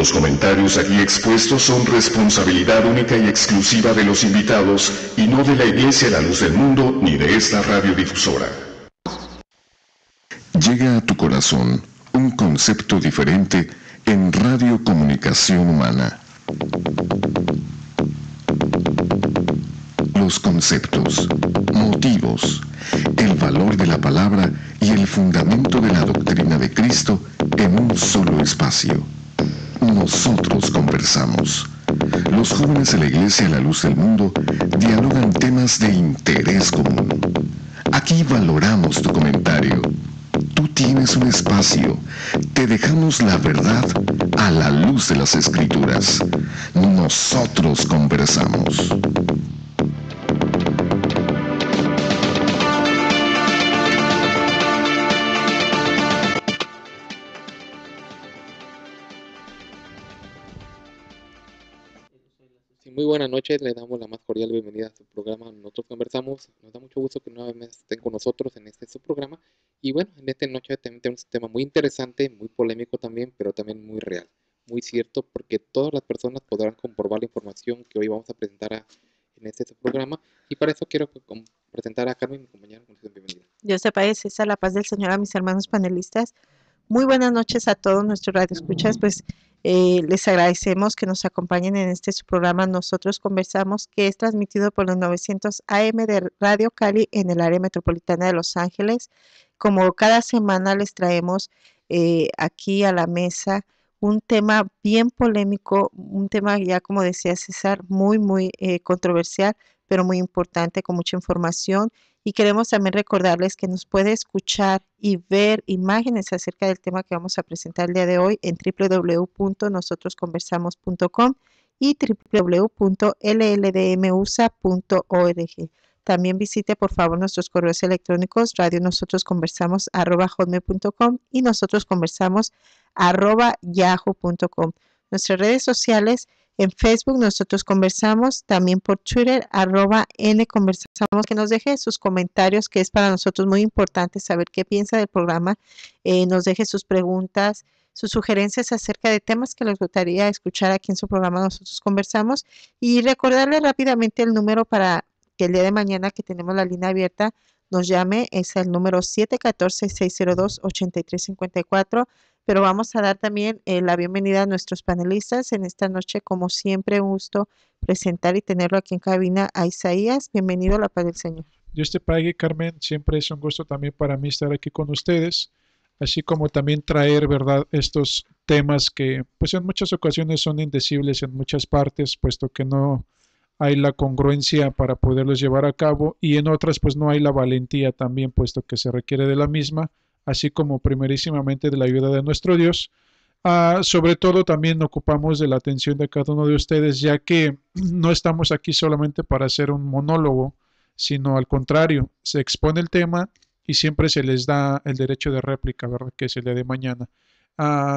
Los comentarios aquí expuestos son responsabilidad única y exclusiva de los invitados y no de la Iglesia La Luz del Mundo ni de esta radiodifusora. Llega a tu corazón un concepto diferente en Radio Comunicación Humana. Los conceptos, motivos, el valor de la palabra y el fundamento de la doctrina de Cristo en un solo espacio. Nosotros conversamos. Los jóvenes de la Iglesia La Luz del Mundo dialogan temas de interés común. Aquí valoramos tu comentario. Tú tienes un espacio. Te dejamos la verdad a la luz de las Escrituras. Nosotros conversamos. Muy buenas noches, le damos la más cordial bienvenida a su programa Nosotros Conversamos. Nos da mucho gusto que una vez más estén con nosotros en su programa. Y bueno, en esta noche también tenemos un tema muy interesante, muy polémico también, pero también muy real, muy cierto, porque todas las personas podrán comprobar la información que hoy vamos a presentar en su programa. Y para eso quiero presentar a Carmen, mi compañera. Bienvenida. Dios te pague, César, la paz del Señor a mis hermanos panelistas. Muy buenas noches a todos nuestros radioescuchas. Pues les agradecemos que nos acompañen en su programa Nosotros Conversamos, que es transmitido por los 900 AM de Radio Cali en el área metropolitana de Los Ángeles. Como cada semana les traemos aquí a la mesa un tema bien polémico, un tema ya, como decía César, muy controversial, pero muy importante, con mucha información. Y queremos también recordarles que nos puede escuchar y ver imágenes acerca del tema que vamos a presentar el día de hoy en www.nosotrosconversamos.com y www.lldmusa.org. También visite por favor nuestros correos electrónicos radionosotrosconversamos@hotmail.com y nosotrosconversamos@yahoo.com. Nuestras redes sociales: en Facebook Nosotros Conversamos, también por Twitter @nconversamos, que nos deje sus comentarios, que es para nosotros muy importante saber qué piensa del programa. Nos deje sus preguntas, sus sugerencias acerca de temas que les gustaría escuchar aquí en su programa Nosotros Conversamos, y recordarle rápidamente el número para que el día de mañana, que tenemos la línea abierta, nos llame. Es el número 714-602-8354. Pero vamos a dar también la bienvenida a nuestros panelistas en esta noche. Como siempre, un gusto presentar y tenerlo aquí en cabina a Isaías. Bienvenido a la paz del Señor. Dios te pague, Carmen. Siempre es un gusto también para mí estar aquí con ustedes, así como también traer, ¿verdad?, estos temas que pues en muchas ocasiones son indecibles en muchas partes, puesto que no hay la congruencia para poderlos llevar a cabo, y en otras pues no hay la valentía también, puesto que se requiere de la misma, así como primerísimamente de la ayuda de nuestro Dios. Sobre todo también ocupamos de la atención de cada uno de ustedes, ya que no estamos aquí solamente para hacer un monólogo, sino al contrario, se expone el tema y siempre se les da el derecho de réplica, ¿verdad?, que es el día de mañana.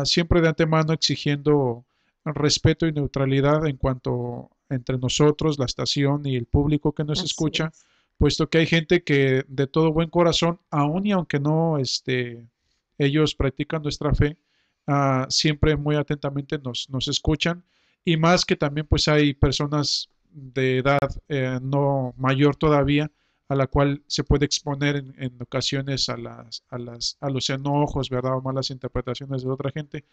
Siempre de antemano exigiendo respeto y neutralidad en cuanto entre nosotros, la estación y el público que nos escucha, puesto que hay gente que de todo buen corazón, aun y aunque no ellos practican nuestra fe, siempre muy atentamente nos escuchan, y más que también pues hay personas de edad no mayor todavía, a la cual se puede exponer en ocasiones a los enojos, ¿verdad?, o malas interpretaciones de otra gente.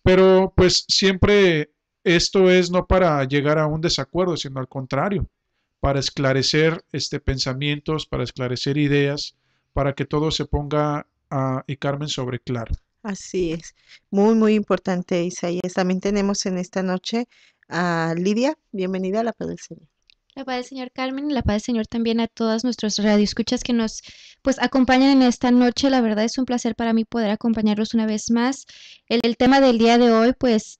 Pero pues siempre esto es no para llegar a un desacuerdo, sino al contrario, para esclarecer pensamientos, para esclarecer ideas, para que todo se ponga, y Carmen, sobre claro. Así es, muy importante, Isaías. También tenemos en esta noche a Lidia. Bienvenida a la paz del Señor. La paz del Señor, Carmen, y la paz del Señor también a todos nuestros radioescuchas que nos pues acompañan en esta noche. La verdad es un placer para mí poder acompañarlos una vez más. El tema del día de hoy, pues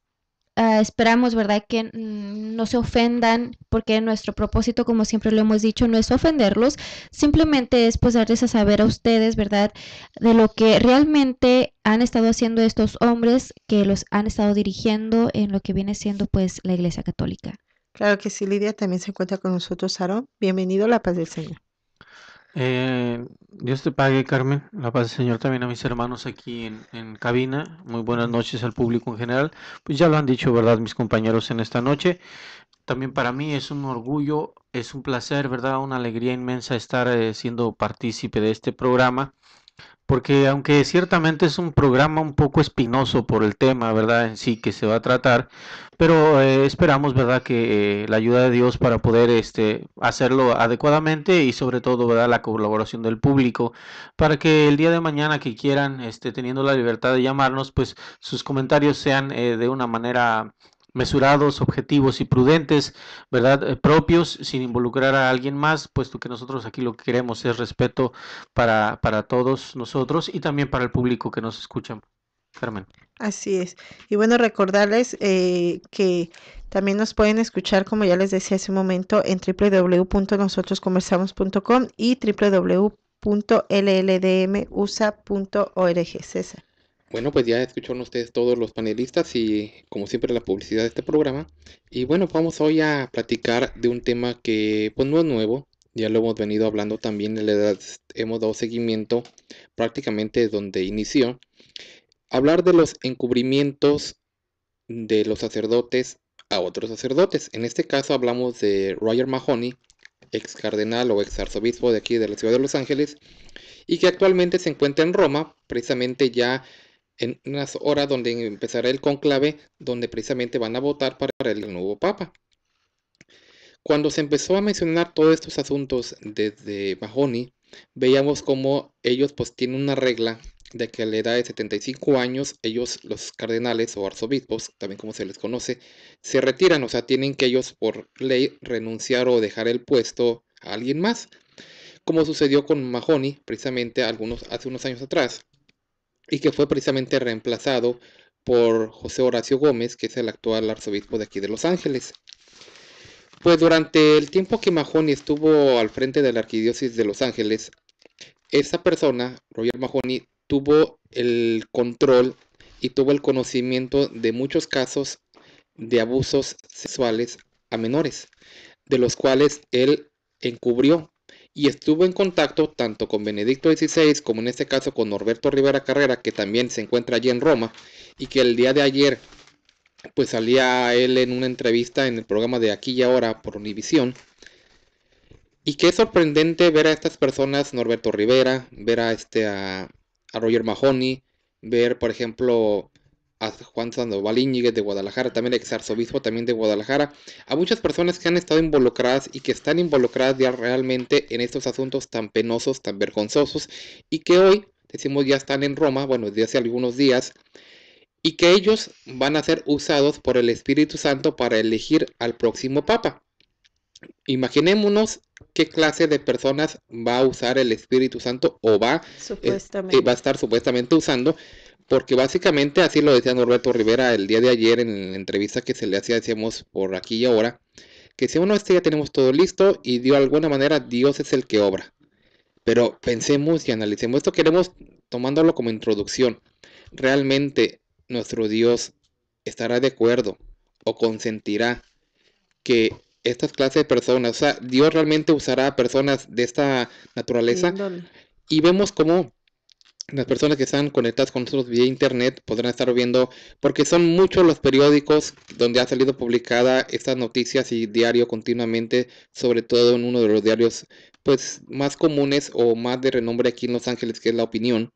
esperamos, ¿verdad?, que no se ofendan, porque nuestro propósito, como siempre lo hemos dicho, no es ofenderlos, simplemente es pues darles a saber a ustedes, ¿verdad?, de lo que realmente han estado haciendo estos hombres que los han estado dirigiendo en lo que viene siendo pues la Iglesia Católica. Claro que sí, Lidia. También se encuentra con nosotros Aarón. Bienvenido a la paz del Señor. Dios te pague, Carmen. La paz del Señor también a mis hermanos aquí en cabina. Muy buenas noches al público en general. Pues ya lo han dicho, ¿verdad? Mis compañeros en esta noche. También para mí es un orgullo, es un placer, ¿verdad? Una alegría inmensa estar siendo partícipe de este programa. Porque aunque ciertamente es un programa un poco espinoso por el tema, ¿verdad? En sí que se va a tratar, pero esperamos, ¿verdad? Que la ayuda de Dios para poder hacerlo adecuadamente y sobre todo, ¿verdad? La colaboración del público para que el día de mañana que quieran, teniendo la libertad de llamarnos, pues sus comentarios sean de una manera mesurados, objetivos y prudentes, ¿verdad? Propios, sin involucrar a alguien más, puesto que nosotros aquí lo que queremos es respeto para todos nosotros y también para el público que nos escucha. Carmen. Así es. Y bueno, recordarles que también nos pueden escuchar, como ya les decía hace un momento, en www.nosotrosconversamos.com y www.lldmusa.org. César. Bueno, pues ya escucharon ustedes todos los panelistas y como siempre la publicidad de este programa. Y bueno, vamos hoy a platicar de un tema que pues no es nuevo, ya lo hemos venido hablando también, hemos dado seguimiento prácticamente donde inició. Hablar de los encubrimientos de los sacerdotes a otros sacerdotes. En este caso hablamos de Roger Mahony, ex cardenal o ex arzobispo de aquí de la ciudad de Los Ángeles, y que actualmente se encuentra en Roma, precisamente ya en unas horas donde empezará el conclave, donde precisamente van a votar para el nuevo papa. Cuando se empezó a mencionar todos estos asuntos desde Mahony, veíamos como ellos pues tienen una regla de que a la edad de 75 años, ellos, los cardenales o arzobispos, también como se les conoce, se retiran, o sea, tienen que ellos por ley renunciar o dejar el puesto a alguien más, como sucedió con Mahony precisamente hace unos años atrás, y que fue precisamente reemplazado por José Horacio Gómez, que es el actual arzobispo de aquí de Los Ángeles. Pues durante el tiempo que Mahony estuvo al frente de la arquidiócesis de Los Ángeles, esa persona, Roger Mahony, tuvo el control y tuvo el conocimiento de muchos casos de abusos sexuales a menores, de los cuales él encubrió y estuvo en contacto tanto con Benedicto XVI como en este caso con Norberto Rivera Carrera, que también se encuentra allí en Roma y que el día de ayer pues salía él en una entrevista en el programa de Aquí y Ahora por Univisión. Y que es sorprendente ver a estas personas, Norberto Rivera, ver a Roger Mahony, ver, por ejemplo, a Juan Sandoval Íñiguez de Guadalajara, también ex arzobispo también de Guadalajara, a muchas personas que han estado involucradas y que están involucradas ya realmente en estos asuntos tan penosos, tan vergonzosos, y que hoy, decimos, ya están en Roma, bueno, desde hace algunos días, y que ellos van a ser usados por el Espíritu Santo para elegir al próximo Papa. Imaginémonos qué clase de personas va a usar el Espíritu Santo o va a estar supuestamente usando, porque básicamente así lo decía Norberto Rivera el día de ayer en la entrevista que se le hacía, decíamos, por aquí y ahora, que si uno ya tenemos todo listo y de alguna manera Dios es el que obra. Pero pensemos y analicemos, esto queremos tomándolo como introducción. ¿Realmente nuestro Dios estará de acuerdo o consentirá que estas clases de personas, o sea, Dios realmente usará a personas de esta naturaleza? Y vemos cómo las personas que están conectadas con nosotros vía internet podrán estar viendo, porque son muchos los periódicos donde ha salido publicada estas noticias y diario continuamente, sobre todo en uno de los diarios pues más comunes o más de renombre aquí en Los Ángeles, que es La Opinión,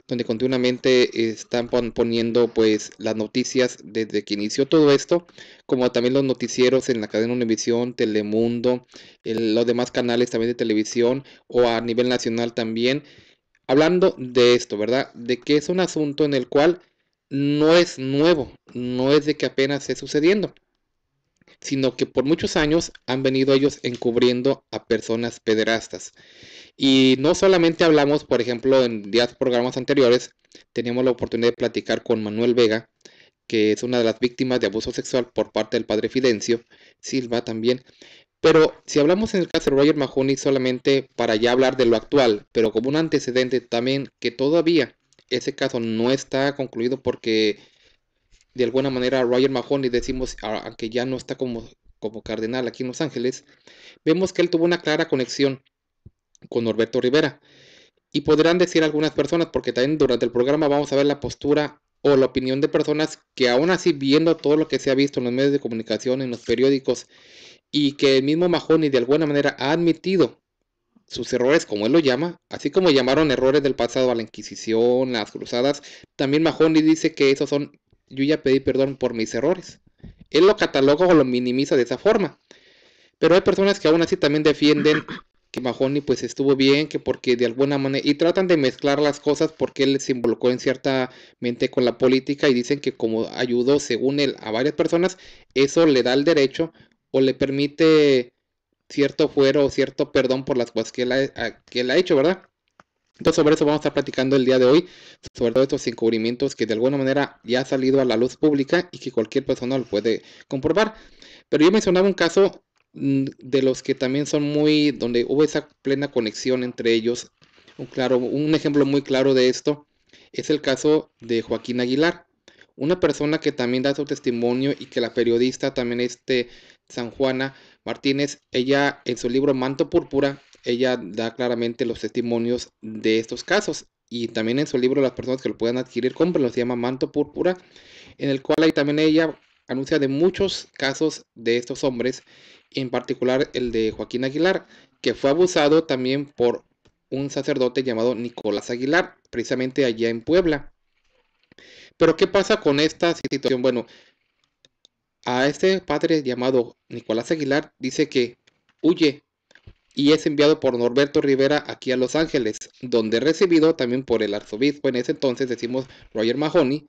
donde continuamente están poniendo pues las noticias desde que inició todo esto, como también los noticieros en la cadena Univisión, Telemundo, los demás canales también de televisión o a nivel nacional también, hablando de esto, ¿verdad? De que es un asunto en el cual no es nuevo, no es de que apenas esté sucediendo, sino que por muchos años han venido ellos encubriendo a personas pederastas. Y no solamente hablamos, por ejemplo, en días programas anteriores, teníamos la oportunidad de platicar con Manuel Vega, que es una de las víctimas de abuso sexual por parte del padre Fidencio Silva también. Pero si hablamos en el caso de Roger Mahony solamente para ya hablar de lo actual, pero como un antecedente también que todavía ese caso no está concluido porque de alguna manera Roger Mahony, decimos, aunque ya no está como cardenal aquí en Los Ángeles, vemos que él tuvo una clara conexión con Norberto Rivera. Y podrán decir algunas personas, porque también durante el programa vamos a ver la postura o la opinión de personas que aún así, viendo todo lo que se ha visto en los medios de comunicación, en los periódicos, y que el mismo Mahony de alguna manera ha admitido sus errores, como él lo llama, así como llamaron errores del pasado a la Inquisición, las cruzadas, también Mahony dice que esos son, yo ya pedí perdón por mis errores. Él lo cataloga o lo minimiza de esa forma. Pero hay personas que aún así también defienden que Mahony pues estuvo bien, que porque de alguna manera, y tratan de mezclar las cosas porque él se involucró en ciertamente con la política y dicen que como ayudó según él a varias personas, eso le da el derecho o le permite cierto fuero o cierto perdón por las cosas que él ha hecho, ¿verdad? Entonces sobre eso vamos a estar platicando el día de hoy, sobre todos estos encubrimientos que de alguna manera ya ha salido a la luz pública y que cualquier persona lo puede comprobar. Pero yo mencionaba un caso de los que también son muy, donde hubo esa plena conexión entre ellos. Un ejemplo muy claro de esto es el caso de Joaquín Aguilar, una persona que también da su testimonio y que la periodista también San Juana Martínez, ella en su libro Manto Púrpura, ella da claramente los testimonios de estos casos y también en su libro las personas que lo puedan adquirir, cómprenlo, se llama Manto Púrpura, en el cual ahí también ella anuncia de muchos casos de estos hombres, en particular el de Joaquín Aguilar, que fue abusado también por un sacerdote llamado Nicolás Aguilar, precisamente allá en Puebla. Pero ¿qué pasa con esta situación? Bueno, a este padre llamado Nicolás Aguilar dice que huye y es enviado por Norberto Rivera aquí a Los Ángeles, donde es recibido también por el arzobispo en ese entonces, decimos Roger Mahony,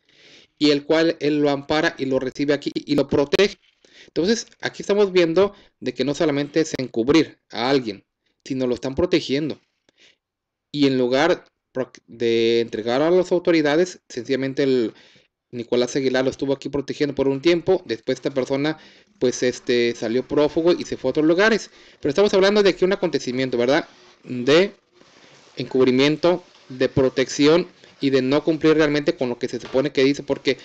y el cual él lo ampara y lo recibe aquí y lo protege. Entonces, aquí estamos viendo de que no solamente es encubrir a alguien, sino lo están protegiendo. Y en lugar de entregar a las autoridades, sencillamente el Nicolás Aguilar lo estuvo aquí protegiendo por un tiempo. Después esta persona pues salió prófugo y se fue a otros lugares. Pero estamos hablando de que un acontecimiento, ¿verdad? De encubrimiento, de protección y de no cumplir realmente con lo que se supone que dice, porque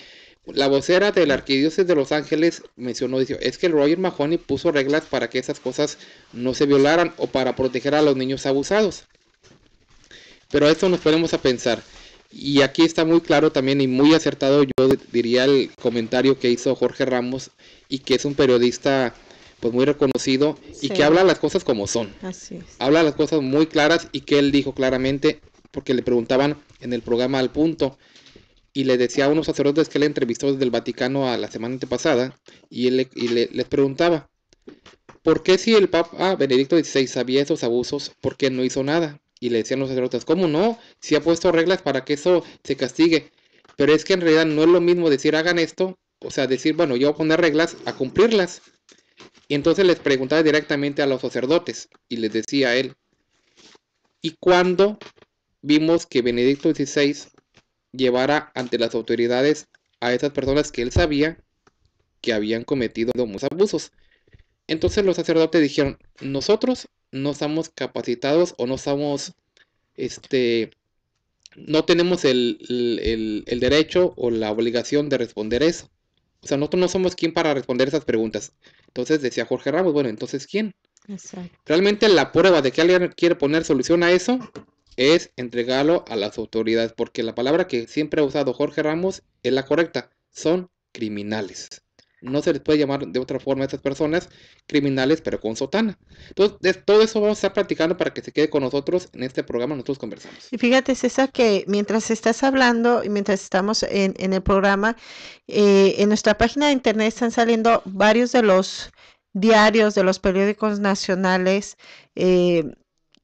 la vocera de la Arquidiócesis de Los Ángeles mencionó, dice, es que el Roger Mahony puso reglas para que esas cosas no se violaran o para proteger a los niños abusados. Pero a esto nos ponemos a pensar. Y aquí está muy claro también y muy acertado, yo diría, el comentario que hizo Jorge Ramos, y que es un periodista pues muy reconocido y que habla las cosas como son. Así es. Habla las cosas muy claras y que él dijo claramente, porque le preguntaban en el programa Al Punto, y le decía a unos sacerdotes que él entrevistó desde el Vaticano a la semana antepasada, y él les preguntaba, ¿por qué si el Papa Benedicto XVI sabía esos abusos, por qué no hizo nada? Y le decían los sacerdotes, ¿cómo no? Si ha puesto reglas para que eso se castigue. Pero es que en realidad no es lo mismo decir hagan esto, o sea, decir, bueno, yo voy a poner reglas, a cumplirlas. Y entonces les preguntaba directamente a los sacerdotes y les decía a él, ¿y cuándo vimos que Benedicto XVI llevara ante las autoridades a esas personas que él sabía que habían cometido muchos abusos? Entonces los sacerdotes dijeron, nosotros no estamos capacitados o no estamos, no tenemos el derecho o la obligación de responder eso. O sea, nosotros no somos quien para responder esas preguntas. Entonces decía Jorge Ramos, bueno, entonces ¿quién? Exacto. Realmente la prueba de que alguien quiere poner solución a eso es entregarlo a las autoridades, porque la palabra que siempre ha usado Jorge Ramos es la correcta, son criminales. No se les puede llamar de otra forma a estas personas criminales, pero con sotana. Entonces, de todo eso vamos a estar platicando para que se quede con nosotros en este programa. Nosotros conversamos. Y fíjate, César, que mientras estás hablando y mientras estamos en el programa, en nuestra página de internet están saliendo varios de los diarios, de los periódicos nacionales,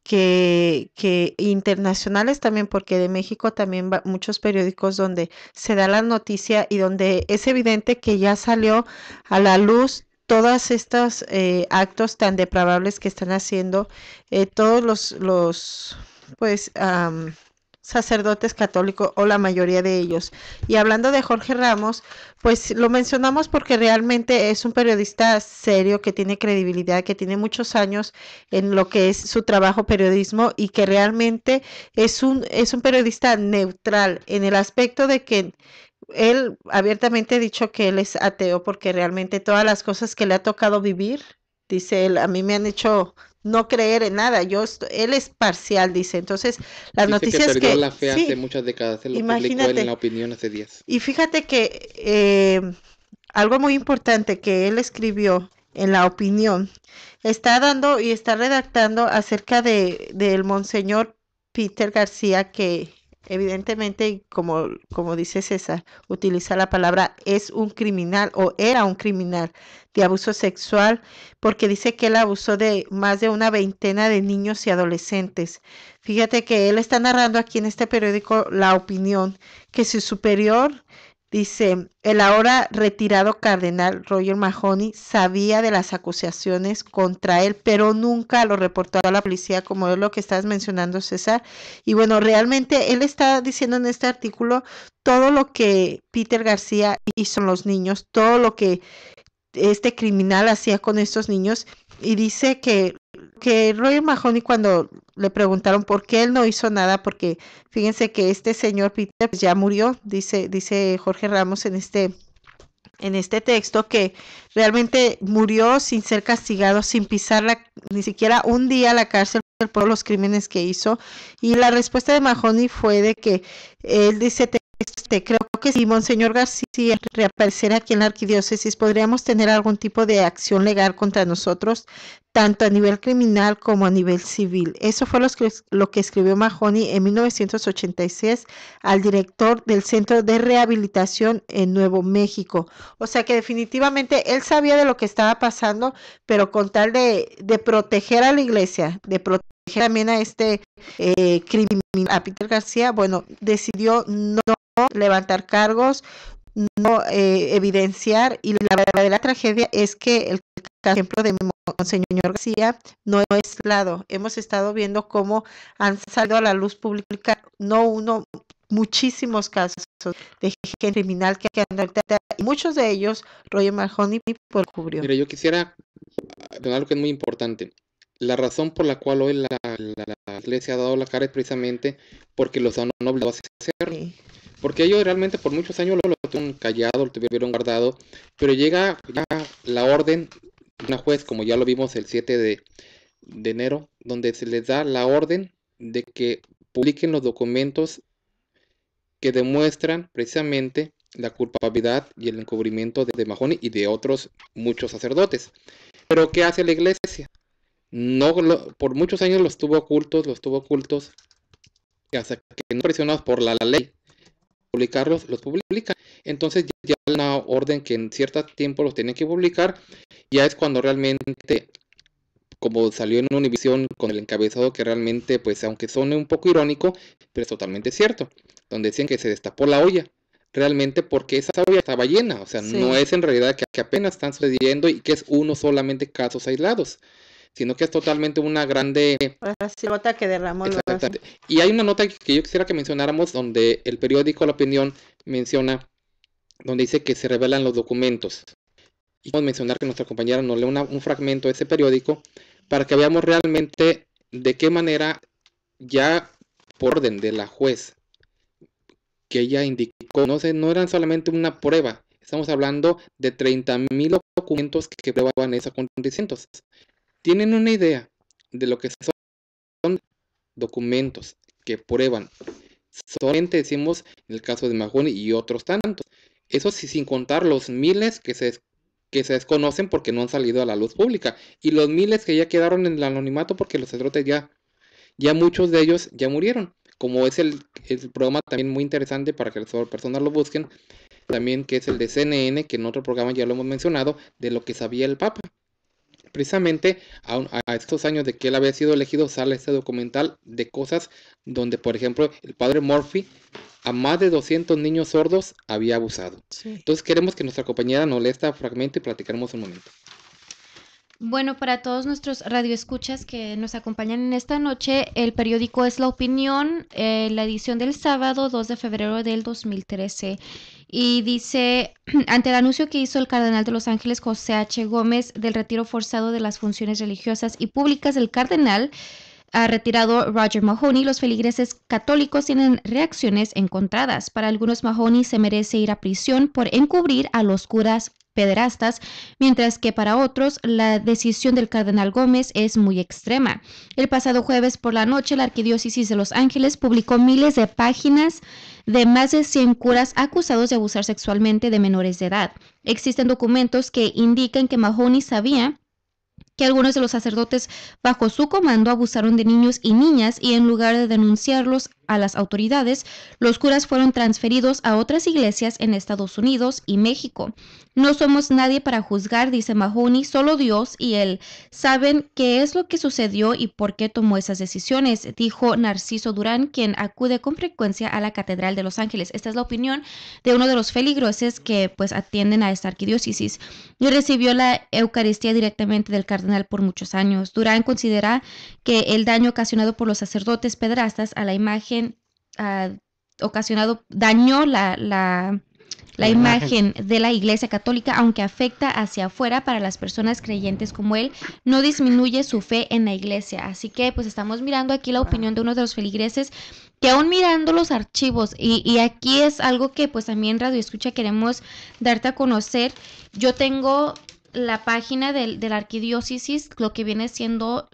que internacionales también, porque de México también muchos periódicos donde se da la noticia y donde es evidente que ya salió a la luz todos estos actos tan depravables que están haciendo todos los pues sacerdotes católicos o la mayoría de ellos. Y hablando de Jorge Ramos, pues lo mencionamos porque realmente es un periodista serio, que tiene credibilidad, que tiene muchos años en lo que es su trabajo periodismo y que realmente es un periodista neutral en el aspecto de que él abiertamente ha dicho que él es ateo porque realmente todas las cosas que le ha tocado vivir, dice él, a mí me han hecho no creer en nada. Él es parcial, dice. Entonces, las Dice noticias que perdió que la fe hace sí, muchas décadas. Él lo publicó imagínate. en La Opinión hace días. Y fíjate que algo muy importante que él escribió en La Opinión, está dando y está redactando acerca del monseñor Peter García, que evidentemente, como dice César, utiliza la palabra es un criminal o era un criminal de abuso sexual, porque dice que él abusó de más de una veintena de niños y adolescentes. Fíjate que él está narrando aquí en este periódico La Opinión que su superior, dice, el ahora retirado cardenal Roger Mahony sabía de las acusaciones contra él, pero nunca lo reportó a la policía, como es lo que estás mencionando, César. Y bueno, realmente él está diciendo en este artículo todo lo que Peter García hizo con los niños, todo lo que este criminal hacía con estos niños, y dice que Roger Mahony, cuando le preguntaron por qué él no hizo nada, porque fíjense que este señor Peter pues, ya murió, dice Jorge Ramos en este texto, que realmente murió sin ser castigado, sin pisar ni siquiera un día a la cárcel por los crímenes que hizo. Y la respuesta de Mahony fue de que él dice, creo que si Monseñor García reapareciera aquí en la arquidiócesis, podríamos tener algún tipo de acción legal contra nosotros, tanto a nivel criminal como a nivel civil. Eso fue lo que escribió Mahony en 1986 al director del Centro de Rehabilitación en Nuevo México. O sea que definitivamente él sabía de lo que estaba pasando, pero con tal de proteger a la iglesia, de proteger también a este criminal, a Peter García, bueno, decidió no levantar cargos, no evidenciar, y la verdadera tragedia es que el ejemplo de Monseñor García no es aislado. Hemos estado viendo cómo han salido a la luz pública, no uno, muchísimos casos de gente criminal que anda, y muchos de ellos Roger Mahony cubrió. Mira, yo quisiera mencionar algo que es muy importante. La razón por la cual hoy la iglesia ha dado la cara es precisamente porque los han obligado a hacerlo. Sí. Porque ellos realmente por muchos años lo tuvieron callado, lo tuvieron guardado, pero llega ya la orden de una juez, como ya lo vimos el 7 de enero, donde se les da la orden de que publiquen los documentos que demuestran precisamente la culpabilidad y el encubrimiento de Mahony y de otros muchos sacerdotes. Pero ¿qué hace la iglesia? No, por muchos años los tuvo ocultos, hasta que no presionados por la ley publicarlos, los publican. Entonces ya una orden que en cierto tiempo los tienen que publicar, ya es cuando realmente, como salió en Univisión con el encabezado que realmente, pues aunque suene un poco irónico, pero es totalmente cierto, donde decían que se destapó la olla, realmente porque esa olla estaba llena, o sea, sí. No es en realidad que apenas están sucediendo y que es uno solamente casos aislados, sino que es totalmente una grande nota que derramó. Exactamente. Y hay una nota que yo quisiera que mencionáramos donde el periódico La Opinión menciona, donde dice que se revelan los documentos. Y vamos a mencionar que nuestra compañera nos lee un fragmento de ese periódico para que veamos realmente de qué manera ya por orden de la juez que ella indicó, no eran solamente una prueba, estamos hablando de 30,000 documentos que prueban esa condición. ¿Tienen una idea de lo que son documentos que prueban? Solamente decimos en el caso de Mahony y otros tantos. Eso sí, sin contar los miles que se desconocen porque no han salido a la luz pública. Y los miles que ya quedaron en el anonimato porque los sacerdotes ya muchos de ellos ya murieron. Como es el programa también muy interesante para que las personas lo busquen. También que es el de CNN, que en otro programa ya lo hemos mencionado, de lo que sabía el Papa. Precisamente a estos años de que él había sido elegido sale este documental de cosas donde, por ejemplo, el padre Murphy a más de 200 niños sordos había abusado. Sí. Entonces queremos que nuestra compañera nos lea este fragmento y platicaremos un momento. Bueno, para todos nuestros radioescuchas que nos acompañan en esta noche, el periódico es La Opinión, la edición del sábado 2 de febrero del 2013. Y dice, ante el anuncio que hizo el cardenal de Los Ángeles, José H. Gómez, del retiro forzado de las funciones religiosas y públicas del cardenal, ha retirado Roger Mahony, los feligreses católicos tienen reacciones encontradas. Para algunos, Mahony se merece ir a prisión por encubrir a los curas pederastas, mientras que para otros la decisión del cardenal Gómez es muy extrema. El pasado jueves por la noche, la Arquidiócesis de Los Ángeles publicó miles de páginas de más de 100 curas acusados de abusar sexualmente de menores de edad. Existen documentos que indican que Mahoney sabía que algunos de los sacerdotes bajo su comando abusaron de niños y niñas y en lugar de denunciarlos a las autoridades, los curas fueron transferidos a otras iglesias en Estados Unidos y México. No somos nadie para juzgar, dice Mahoney, solo Dios y él saben qué es lo que sucedió y por qué tomó esas decisiones, dijo Narciso Durán, quien acude con frecuencia a la Catedral de Los Ángeles. Esta es la opinión de uno de los feligreses que pues atienden a esta arquidiócesis y recibió la Eucaristía directamente del cardenal por muchos años. Durán considera que el daño ocasionado por los sacerdotes pederastas a la imagen dañó la imagen de la Iglesia Católica, aunque afecta hacia afuera para las personas creyentes como él, no disminuye su fe en la Iglesia. Así que pues estamos mirando aquí la opinión de uno de los feligreses que aún mirando los archivos, y aquí es algo que pues también Radio Escucha queremos darte a conocer. Yo tengo la página de la arquidiócesis, lo que viene siendo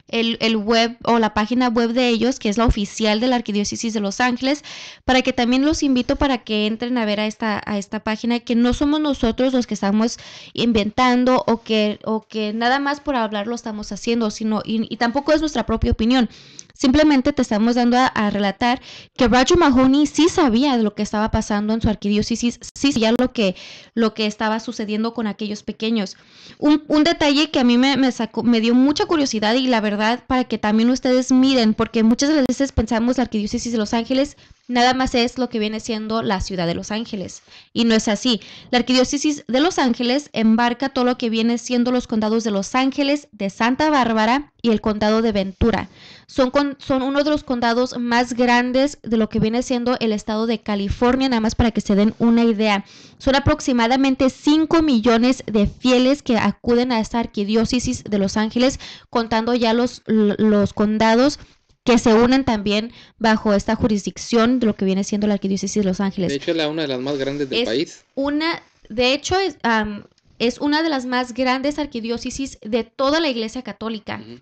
el web o la página web de ellos, que es la oficial de la Arquidiócesis de Los Ángeles, para que también los invito para que entren a ver a esta página, que no somos nosotros los que estamos inventando o que nada más por hablar lo estamos haciendo, sino y tampoco es nuestra propia opinión. Simplemente te estamos dando a relatar que Roger Mahoney sí sabía de lo que estaba pasando en su arquidiócesis, sí sabía lo que estaba sucediendo con aquellos pequeños. Un detalle que a mí me dio mucha curiosidad, y la verdad para que también ustedes miren, porque muchas veces pensamos la arquidiócesis de Los Ángeles nada más es lo que viene siendo la ciudad de Los Ángeles, y no es así. La arquidiócesis de Los Ángeles embarca todo lo que viene siendo los condados de Los Ángeles, de Santa Bárbara y el condado de Ventura. Son uno de los condados más grandes de lo que viene siendo el estado de California, nada más para que se den una idea. Son aproximadamente 5 millones de fieles que acuden a esta arquidiócesis de Los Ángeles, contando ya los condados que se unen también bajo esta jurisdicción de lo que viene siendo la arquidiócesis de Los Ángeles. De hecho, es una de las más grandes del país. Es una de las más grandes arquidiócesis de toda la Iglesia Católica. Uh-huh.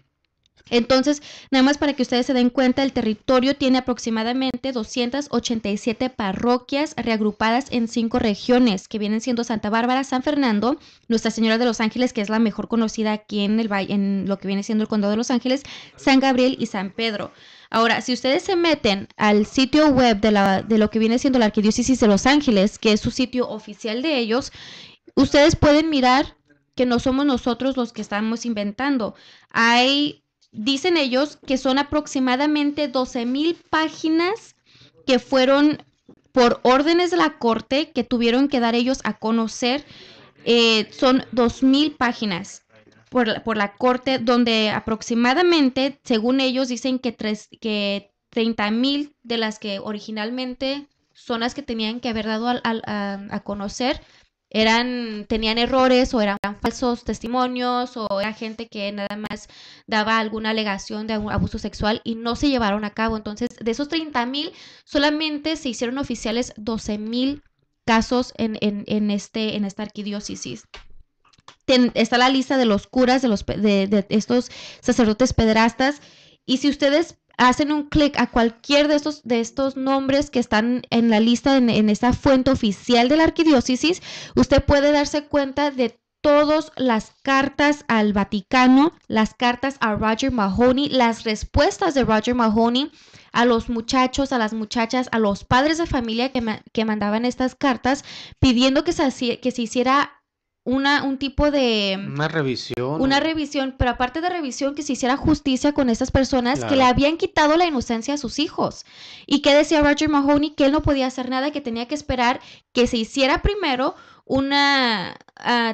Entonces, nada más para que ustedes se den cuenta, el territorio tiene aproximadamente 287 parroquias reagrupadas en 5 regiones, que vienen siendo Santa Bárbara, San Fernando, Nuestra Señora de Los Ángeles, que es la mejor conocida aquí en lo que viene siendo el condado de Los Ángeles, San Gabriel y San Pedro. Ahora, si ustedes se meten al sitio web de lo que viene siendo la Arquidiócesis de Los Ángeles, que es su sitio oficial de ellos, ustedes pueden mirar que no somos nosotros los que estamos inventando. Dicen ellos que son aproximadamente 12,000 páginas que fueron por órdenes de la corte que tuvieron que dar ellos a conocer. Son 2,000 páginas por la corte, donde aproximadamente, según ellos, dicen que 30,000 de las que originalmente son las que tenían que haber dado a conocer tenían errores o eran falsos testimonios o era gente que nada más daba alguna alegación de abuso sexual y no se llevaron a cabo. Entonces, de esos 30,000, solamente se hicieron oficiales 12,000 casos en esta arquidiócesis. Está la lista de los curas, de estos sacerdotes pederastas, y si ustedes hacen un clic a cualquier de estos nombres que están en la lista en esta fuente oficial de la arquidiócesis, usted puede darse cuenta de todas las cartas al Vaticano, las cartas a Roger Mahoney, las respuestas de Roger Mahoney a los muchachos, a las muchachas, a los padres de familia que mandaban estas cartas pidiendo que se hiciera un tipo de... Una revisión, pero aparte de revisión, que se hiciera justicia con estas personas, claro, que le habían quitado la inocencia a sus hijos. Y que decía Roger Mahoney que él no podía hacer nada, que tenía que esperar que se hiciera primero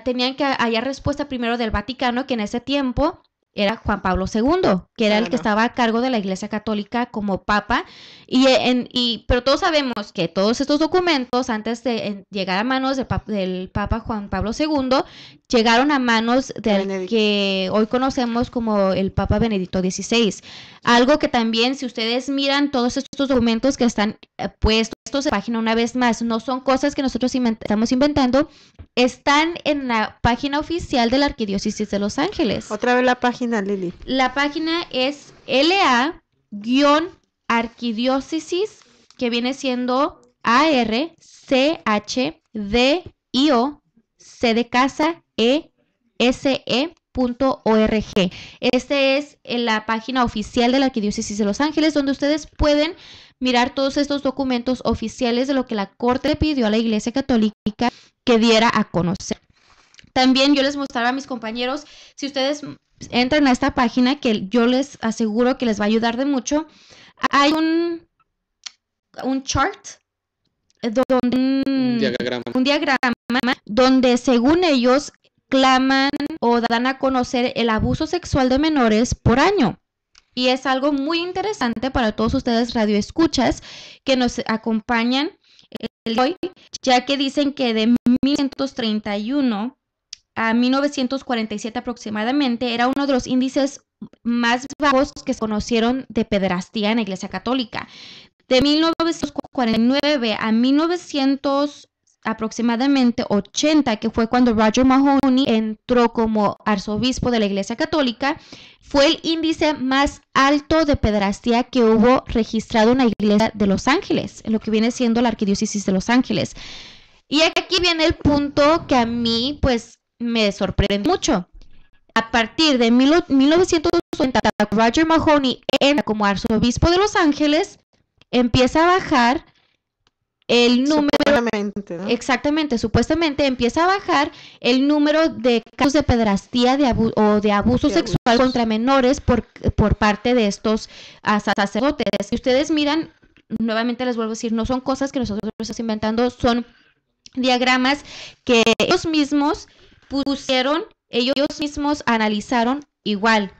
tenían que hallar respuesta primero del Vaticano, que en ese tiempo era Juan Pablo II, que era el que estaba a cargo de la Iglesia Católica como papa. Pero todos sabemos que todos estos documentos, antes de llegar a manos del Papa Juan Pablo II, llegaron a manos del que hoy conocemos como el Papa Benedicto XVI. Algo que también, si ustedes miran todos estos documentos que están puestos en la página, una vez más, no son cosas que nosotros estamos inventando, están en la página oficial de la Arquidiócesis de Los Ángeles. Otra vez la página, Lili. La página es LA-arquidiócesis, que viene siendo ARCHDIO, C de casa, ESE.org. Esta es la página oficial de la Arquidiócesis de Los Ángeles, donde ustedes pueden mirar todos estos documentos oficiales de lo que la Corte le pidió a la Iglesia Católica que diera a conocer. También yo les mostraba a mis compañeros, si ustedes entran a esta página, que yo les aseguro que les va a ayudar de mucho, hay un chart, un diagrama donde según ellos claman o dan a conocer el abuso sexual de menores por año. Y es algo muy interesante para todos ustedes radioescuchas que nos acompañan el día de hoy, ya que dicen que de 1931 a 1947 aproximadamente era uno de los índices más bajos que se conocieron de pederastía en la Iglesia Católica. De 1949 a 1900 aproximadamente 80, que fue cuando Roger Mahony entró como arzobispo de la Iglesia Católica, fue el índice más alto de pederastía que hubo registrado en la Iglesia de Los Ángeles, en lo que viene siendo la Arquidiócesis de Los Ángeles. Y aquí viene el punto que a mí pues me sorprende mucho. A partir de 1980, Roger Mahony entra como arzobispo de Los Ángeles, empieza a bajar el número, ¿no? Exactamente, supuestamente empieza a bajar el número de casos de pederastía o de abuso sexual contra menores por parte de estos sacerdotes. Si ustedes miran, nuevamente les vuelvo a decir, no son cosas que nosotros estamos inventando, son diagramas que ellos mismos pusieron, ellos mismos analizaron igual.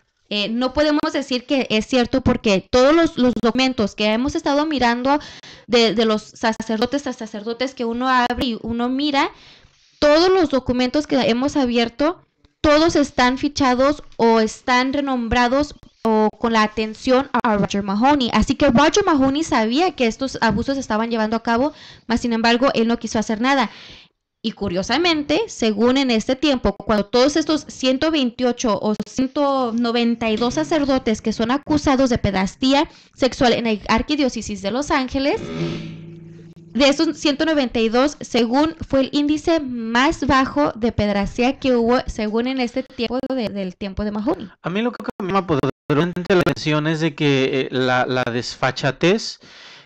No podemos decir que es cierto porque todos los documentos que hemos estado mirando de los sacerdotes a sacerdotes que uno abre y uno mira, todos los documentos que hemos abierto, todos están fichados o están renombrados o con la atención a Roger Mahony. Así que Roger Mahony sabía que estos abusos se estaban llevando a cabo, mas sin embargo él no quiso hacer nada. Y curiosamente, según en este tiempo, cuando todos estos 128 o 192 sacerdotes que son acusados de pederastía sexual en la Arquidiócesis de Los Ángeles, de esos 192, según fue el índice más bajo de pederastía que hubo, según en este tiempo del tiempo de Mahony. A mí lo que me llama poderosamente la atención es de que la desfachatez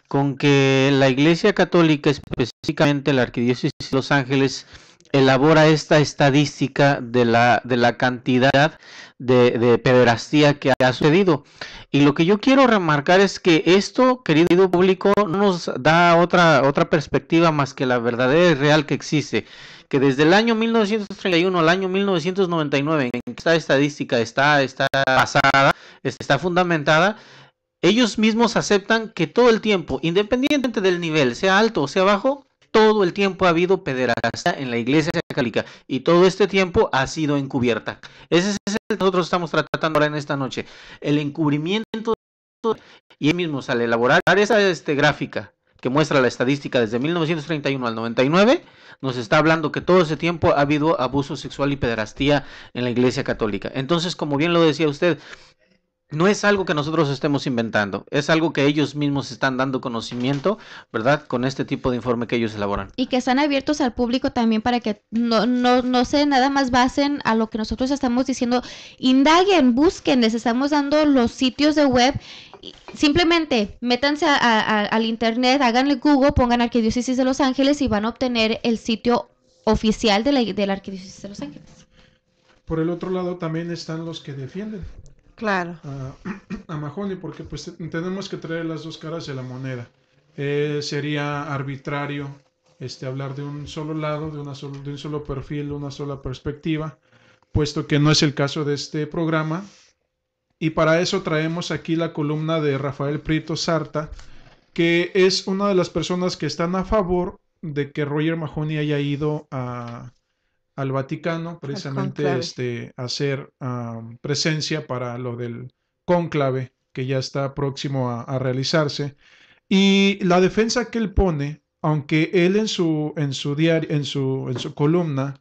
con que la Iglesia Católica, específicamente la Arquidiócesis de Los Ángeles, elabora esta estadística de la cantidad de pederastía que ha sucedido. Y lo que yo quiero remarcar es que esto, querido público, no nos da otra perspectiva más que la verdadera y real que existe. Que desde el año 1931 al año 1999, en que esta estadística está basada, está fundamentada, ellos mismos aceptan que todo el tiempo, independientemente del nivel, sea alto o sea bajo, todo el tiempo ha habido pederastía en la Iglesia Católica y todo este tiempo ha sido encubierta. Ese es el que nosotros estamos tratando ahora en esta noche, el encubrimiento. Y él mismo, al elaborar esa gráfica que muestra la estadística desde 1931 al 99, nos está hablando que todo ese tiempo ha habido abuso sexual y pederastía en la Iglesia Católica. Entonces, como bien lo decía usted, no es algo que nosotros estemos inventando, es algo que ellos mismos están dando conocimiento, ¿verdad? Con este tipo de informe que ellos elaboran. Y que están abiertos al público también para que no se nada más basen a lo que nosotros estamos diciendo. Indaguen, busquen, les estamos dando los sitios de web. Simplemente métanse al internet, háganle Google, pongan Arquidiócesis de Los Ángeles y van a obtener el sitio oficial de la Arquidiócesis de Los Ángeles. Por el otro lado también están los que defienden. Claro. A Mahony, porque pues tenemos que traer las dos caras de la moneda. Sería arbitrario hablar de un solo lado, de un solo perfil, una sola perspectiva, puesto que no es el caso de este programa, y para eso traemos aquí la columna de Rafael Prieto Sarta, que es una de las personas que están a favor de que Roger Mahony haya ido al Vaticano, precisamente a hacer presencia para lo del cónclave que ya está próximo a realizarse. Y la defensa que él pone, aunque él en su diario, en su columna,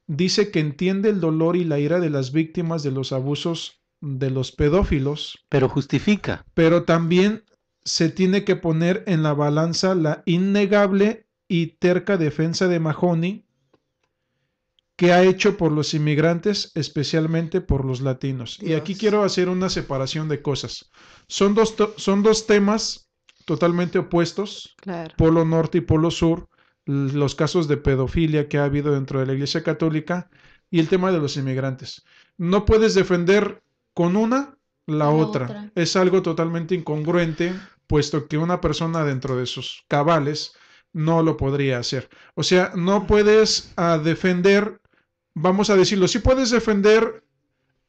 dice que entiende el dolor y la ira de las víctimas de los abusos de los pedófilos, Pero justifica. pero también se tiene que poner en la balanza la innegable y terca defensa de Mahony que ha hecho por los inmigrantes, especialmente por los latinos. Dios. Y aquí quiero hacer una separación de cosas. Son dos temas totalmente opuestos, Claro. Polo Norte y Polo Sur, los casos de pedofilia que ha habido dentro de la Iglesia Católica y el tema de los inmigrantes. No puedes defender con una la otra. Es algo totalmente incongruente, puesto que una persona dentro de sus cabales no lo podría hacer. O sea, no puedes defender, vamos a decirlo, sí puedes defender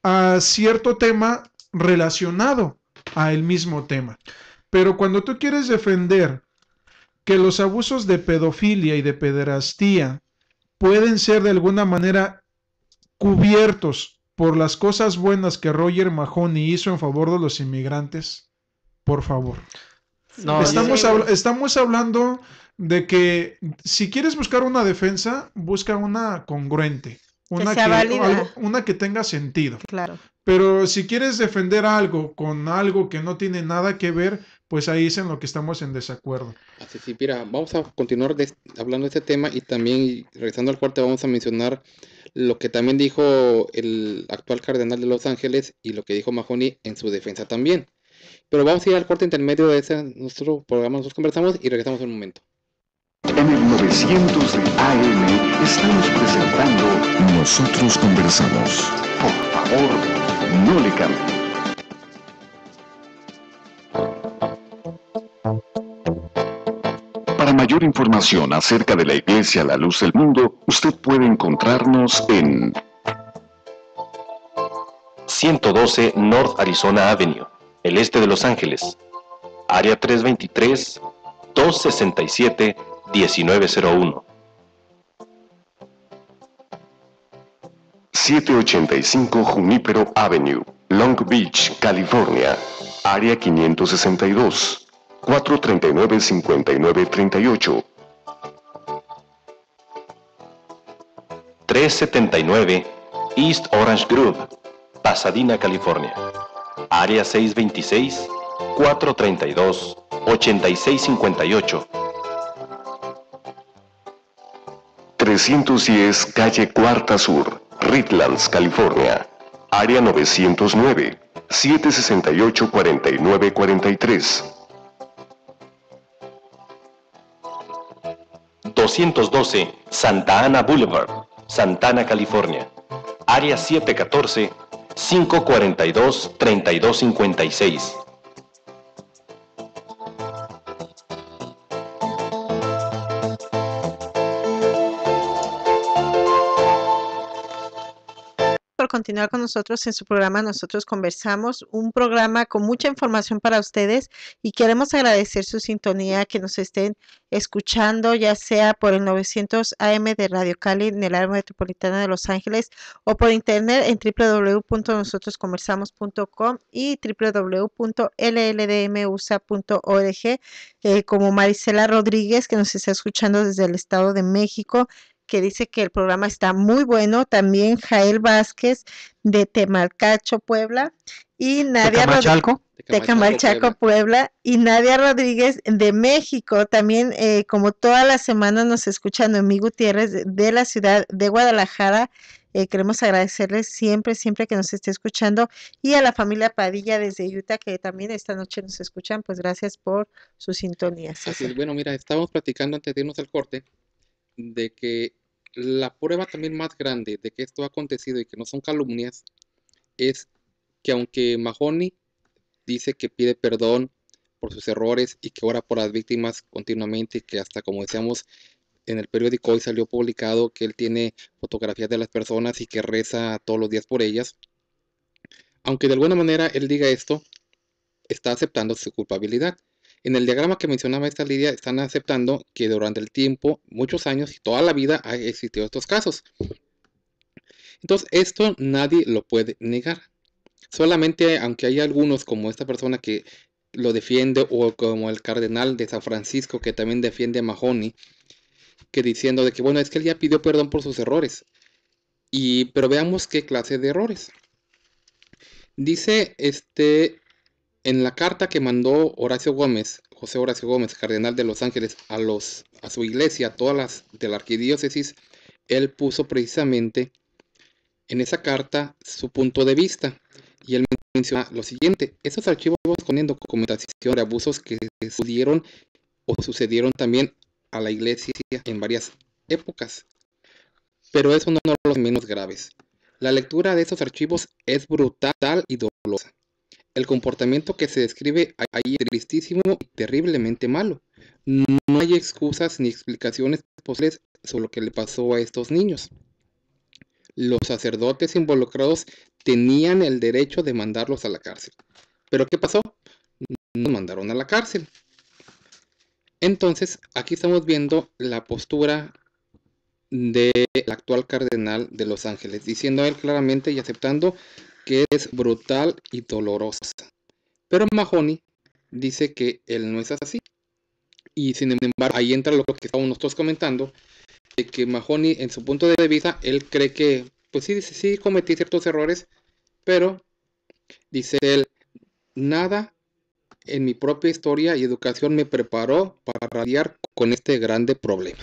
a cierto tema relacionado a el mismo tema. Pero cuando tú quieres defender que los abusos de pedofilia y de pederastía pueden ser de alguna manera cubiertos por las cosas buenas que Roger Mahony hizo en favor de los inmigrantes, por favor. No, Estamos hablando de que si quieres buscar una defensa, busca una congruente, una que tenga sentido. Claro. Pero si quieres defender algo con algo que no tiene nada que ver, pues ahí es en lo que estamos en desacuerdo. Así sí, mira, vamos a continuar hablando de este tema y también, regresando al corte, vamos a mencionar lo que también dijo el actual cardenal de Los Ángeles y lo que dijo Mahony en su defensa también. Pero vamos a ir al corte intermedio de nuestro programa, nosotros conversamos y regresamos en un momento. En el 900 de AM estamos presentando Nosotros Conversamos. Por favor, no le cambie. Para mayor información acerca de la Iglesia La Luz del Mundo, usted puede encontrarnos en 112 North Arizona Avenue, el este de Los Ángeles, área 323-267-1901. 785 Junípero Avenue, Long Beach, California, área 562, 439-5938. 379 East Orange Grove, Pasadena, California, área 626-432-8658. 310 Calle Cuarta Sur, Redlands, California, área 909, 768-4943. 212 Santa Ana Boulevard, Santana, California, área 714-542-3256. Por continuar con nosotros en su programa Nosotros Conversamos, un programa con mucha información para ustedes y queremos agradecer su sintonía, que nos estén escuchando ya sea por el 900 AM de Radio Cali en el área metropolitana de Los Ángeles o por internet en www.nosotrosconversamos.com y www.lldmusa.org, como Marisela Rodríguez, que nos está escuchando desde el Estado de México, que dice que el programa está muy bueno. También Jael Vázquez de Temalcacho, Puebla, y Nadia ¿Tecamachalco? Tecamachalco, Puebla, y Nadia Rodríguez de México. También, como todas las semanas, nos escucha Noemí Gutiérrez de la ciudad de Guadalajara. Queremos agradecerles siempre que nos esté escuchando, y a la familia Padilla desde Utah, que también esta noche nos escuchan. Pues gracias por su sintonía. Así es, bueno, mira, estábamos platicando antes de irnos al corte de que la prueba también más grande de que esto ha acontecido y que no son calumnias es que aunque Mahony dice que pide perdón por sus errores y que ora por las víctimas continuamente, y que hasta, como decíamos, en el periódico hoy salió publicado que él tiene fotografías de las personas y que reza todos los días por ellas, aunque de alguna manera él diga esto, está aceptando su culpabilidad. En el diagrama que mencionaba esta Lidia, están aceptando que durante el tiempo, muchos años y toda la vida ha existido estos casos. Entonces, esto nadie lo puede negar. Solamente, aunque hay algunos como esta persona que lo defiende, o como el cardenal de San Francisco que también defiende a Mahony, que diciendo de que bueno, es que él ya pidió perdón por sus errores. Pero veamos qué clase de errores. Dice en la carta que mandó José Horacio Gómez, cardenal de Los Ángeles, a su iglesia, a todas las de la arquidiócesis, él puso precisamente en esa carta su punto de vista. Y él menciona lo siguiente: estos archivos contienen documentación de abusos que sucedieron también a la iglesia en varias épocas. Pero eso no es lo menos graves. La lectura de esos archivos es brutal y dolorosa. El comportamiento que se describe ahí es tristísimo y terriblemente malo. No hay excusas ni explicaciones posibles sobre lo que le pasó a estos niños. Los sacerdotes involucrados tenían el derecho de mandarlos a la cárcel. ¿Pero qué pasó? Nos mandaron a la cárcel. Entonces, aquí estamos viendo la postura del actual cardenal de Los Ángeles, diciendo a él claramente y aceptando que es brutal y dolorosa. Pero Mahony dice que él no es así. Y sin embargo, ahí entra lo que estábamos nosotros comentando, de que Mahony, en su punto de vista, él cree que, pues sí cometí ciertos errores, pero, dice él, nada en mi propia historia y educación me preparó para lidiar con este grande problema.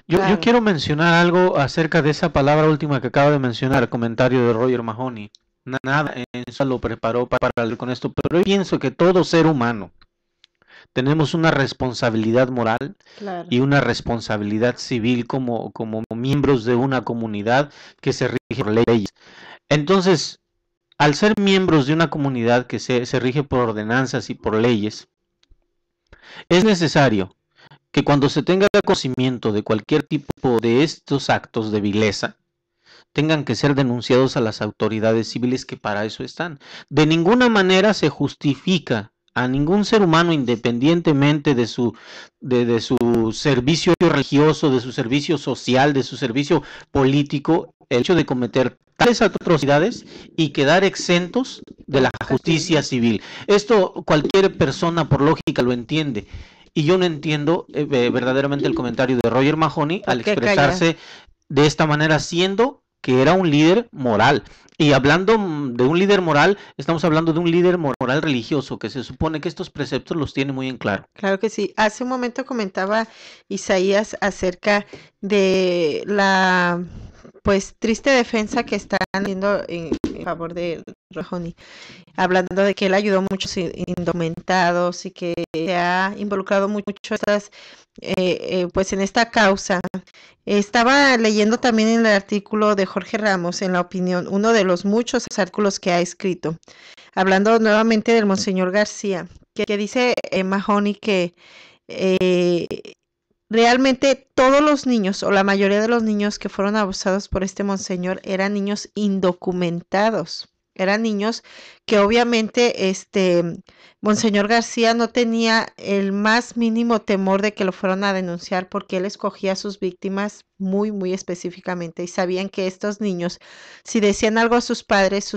Yo quiero mencionar algo acerca de esa palabra última que acaba de mencionar, el comentario de Roger Mahony. Nada en eso lo preparó para lidiar con esto, pero yo pienso que todo ser humano tenemos una responsabilidad moral y una responsabilidad civil como miembros de una comunidad que se rige por leyes. Entonces, al ser miembros de una comunidad que se rige por ordenanzas y por leyes, es necesario que cuando se tenga conocimiento de cualquier tipo de estos actos de vileza, tengan que ser denunciados a las autoridades civiles que para eso están. De ninguna manera se justifica a ningún ser humano, independientemente de su servicio religioso, de su servicio social, de su servicio político, el hecho de cometer tales atrocidades y quedar exentos de la justicia civil. Esto cualquier persona por lógica lo entiende. Y yo no entiendo verdaderamente el comentario de Roger Mahony al expresarse de esta manera, siendo que era un líder moral. Y hablando de un líder moral, estamos hablando de un líder moral religioso, que se supone que estos preceptos los tiene muy en claro. Claro que sí. Hace un momento comentaba Isaías acerca de la triste defensa que están haciendo en favor de Mahony, hablando de que él ayudó a muchos indocumentados y que se ha involucrado mucho en esta causa. Estaba leyendo también en el artículo de Jorge Ramos en La Opinión, uno de los muchos artículos que ha escrito, hablando nuevamente del Monseñor García, que dice Mahony que realmente todos los niños, o la mayoría de los niños que fueron abusados por este monseñor, eran niños indocumentados. Eran niños que obviamente Monseñor García no tenía el más mínimo temor de que lo fueran a denunciar, porque él escogía a sus víctimas muy, muy específicamente, y sabían que estos niños, si decían algo a sus padres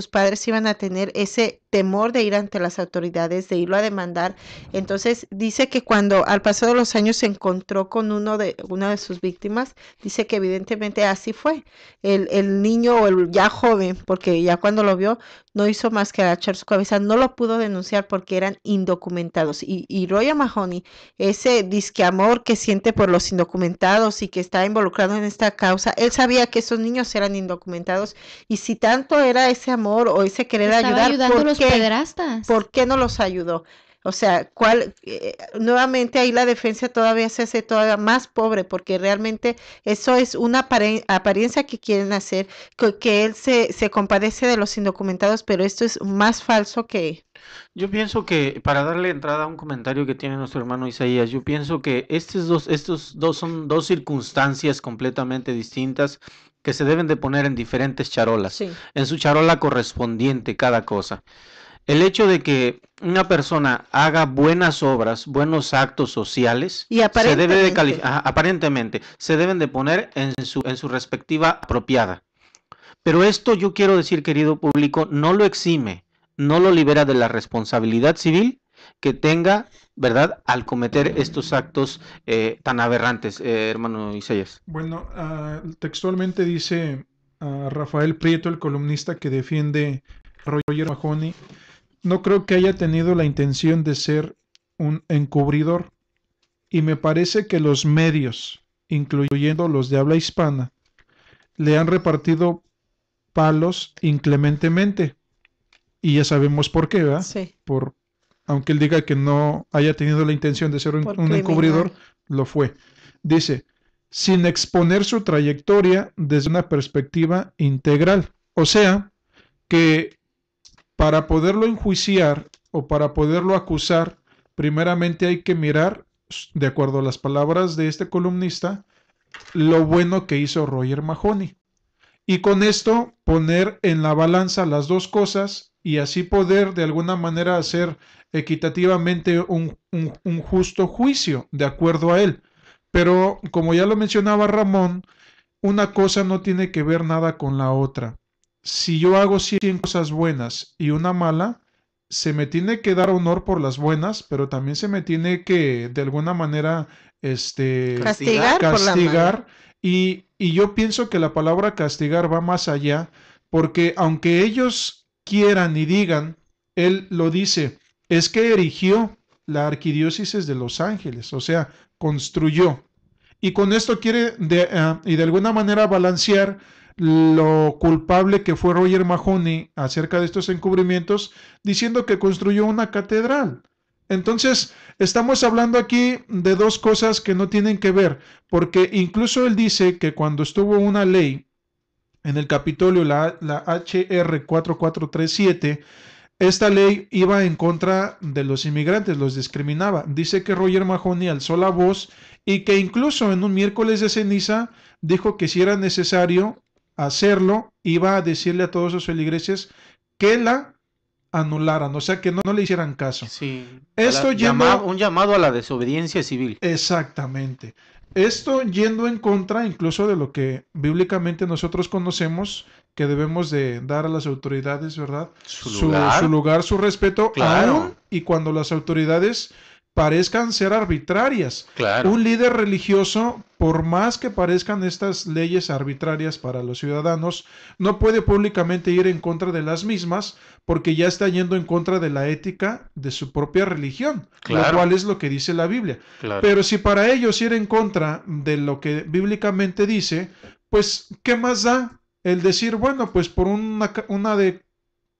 iban a tener ese temor de ir ante las autoridades, de irlo a demandar. Entonces dice que cuando al paso de los años se encontró con una de sus víctimas, dice que evidentemente así fue. El niño, o el ya joven, porque ya cuando lo vio no hizo más que agachar su cabeza, no lo pudo denunciar porque eran indocumentados. Y Roger Mahony, ese disque amor que siente por los indocumentados y que está involucrado en esta causa, él sabía que esos niños eran indocumentados, y si tanto era ese amor o ese querer ayudar, ¿por qué no los ayudó? O sea, nuevamente ahí la defensa todavía se hace todavía más pobre, porque realmente eso es una apariencia que quieren hacer, que él se compadece de los indocumentados, pero esto es más falso que... Yo pienso que, para darle entrada a un comentario que tiene nuestro hermano Isaías, yo pienso que estos dos son dos circunstancias completamente distintas que se deben de poner en diferentes charolas, Sí. en su charola correspondiente cada cosa. El hecho de que una persona haga buenas obras, buenos actos sociales, Y se debe de aparentemente. aparentemente, se deben de poner en su respectiva apropiada. Pero esto yo quiero decir, querido público, no lo exime, no lo libera de la responsabilidad civil que tenga, ¿verdad?, al cometer estos actos tan aberrantes, hermano Isaías. Bueno, textualmente dice Rafael Prieto, el columnista que defiende Roger Mahony, no creo que haya tenido la intención de ser un encubridor y me parece que los medios, incluyendo los de habla hispana, le han repartido palos inclementemente y ya sabemos por qué, ¿verdad? Sí. Aunque él diga que no haya tenido la intención de ser un Por encubridor, criminal. lo fue. Dice, sin exponer su trayectoria desde una perspectiva integral. O sea, que para poderlo enjuiciar o para poderlo acusar, primeramente hay que mirar, de acuerdo a las palabras de este columnista, lo bueno que hizo Roger Mahony. Y con esto poner en la balanza las dos cosas y así poder de alguna manera hacer equitativamente un justo juicio de acuerdo a él. Pero como ya lo mencionaba Ramón, una cosa no tiene que ver nada con la otra. Si yo hago 100 cosas buenas y una mala, se me tiene que dar honor por las buenas, pero también se me tiene que de alguna manera Castigar por la mala. castigar. Y yo pienso que la palabra castigar va más allá, porque aunque ellos quieran y digan, él lo dice, es que erigió la arquidiócesis de Los Ángeles, o sea, construyó. Y con esto quiere y de alguna manera balancear lo culpable que fue Roger Mahony acerca de estos encubrimientos, diciendo que construyó una catedral. Entonces, estamos hablando aquí de dos cosas que no tienen que ver, porque incluso él dice que cuando estuvo una ley en el Capitolio, la HR 4437, esta ley iba en contra de los inmigrantes, los discriminaba. Dice que Roger Mahony alzó la voz y que incluso en un miércoles de ceniza dijo que si era necesario hacerlo, iba a decirle a todos sus feligreses que la anularan, o sea, que no le hicieran caso. Sí, Esto un llamado a la desobediencia civil. Exactamente. Esto yendo en contra incluso de lo que bíblicamente nosotros conocemos, que debemos de dar a las autoridades, ¿verdad? Su Su lugar, su respeto, Claro. aún y cuando las autoridades parezcan ser arbitrarias. Claro. Un líder religioso, por más que parezcan estas leyes arbitrarias para los ciudadanos, no puede públicamente ir en contra de las mismas porque ya está yendo en contra de la ética de su propia religión, Claro. lo cual es lo que dice la Biblia. Claro. Pero si para ellos ir en contra de lo que bíblicamente dice, pues, ¿qué más da el decir, bueno, pues por una de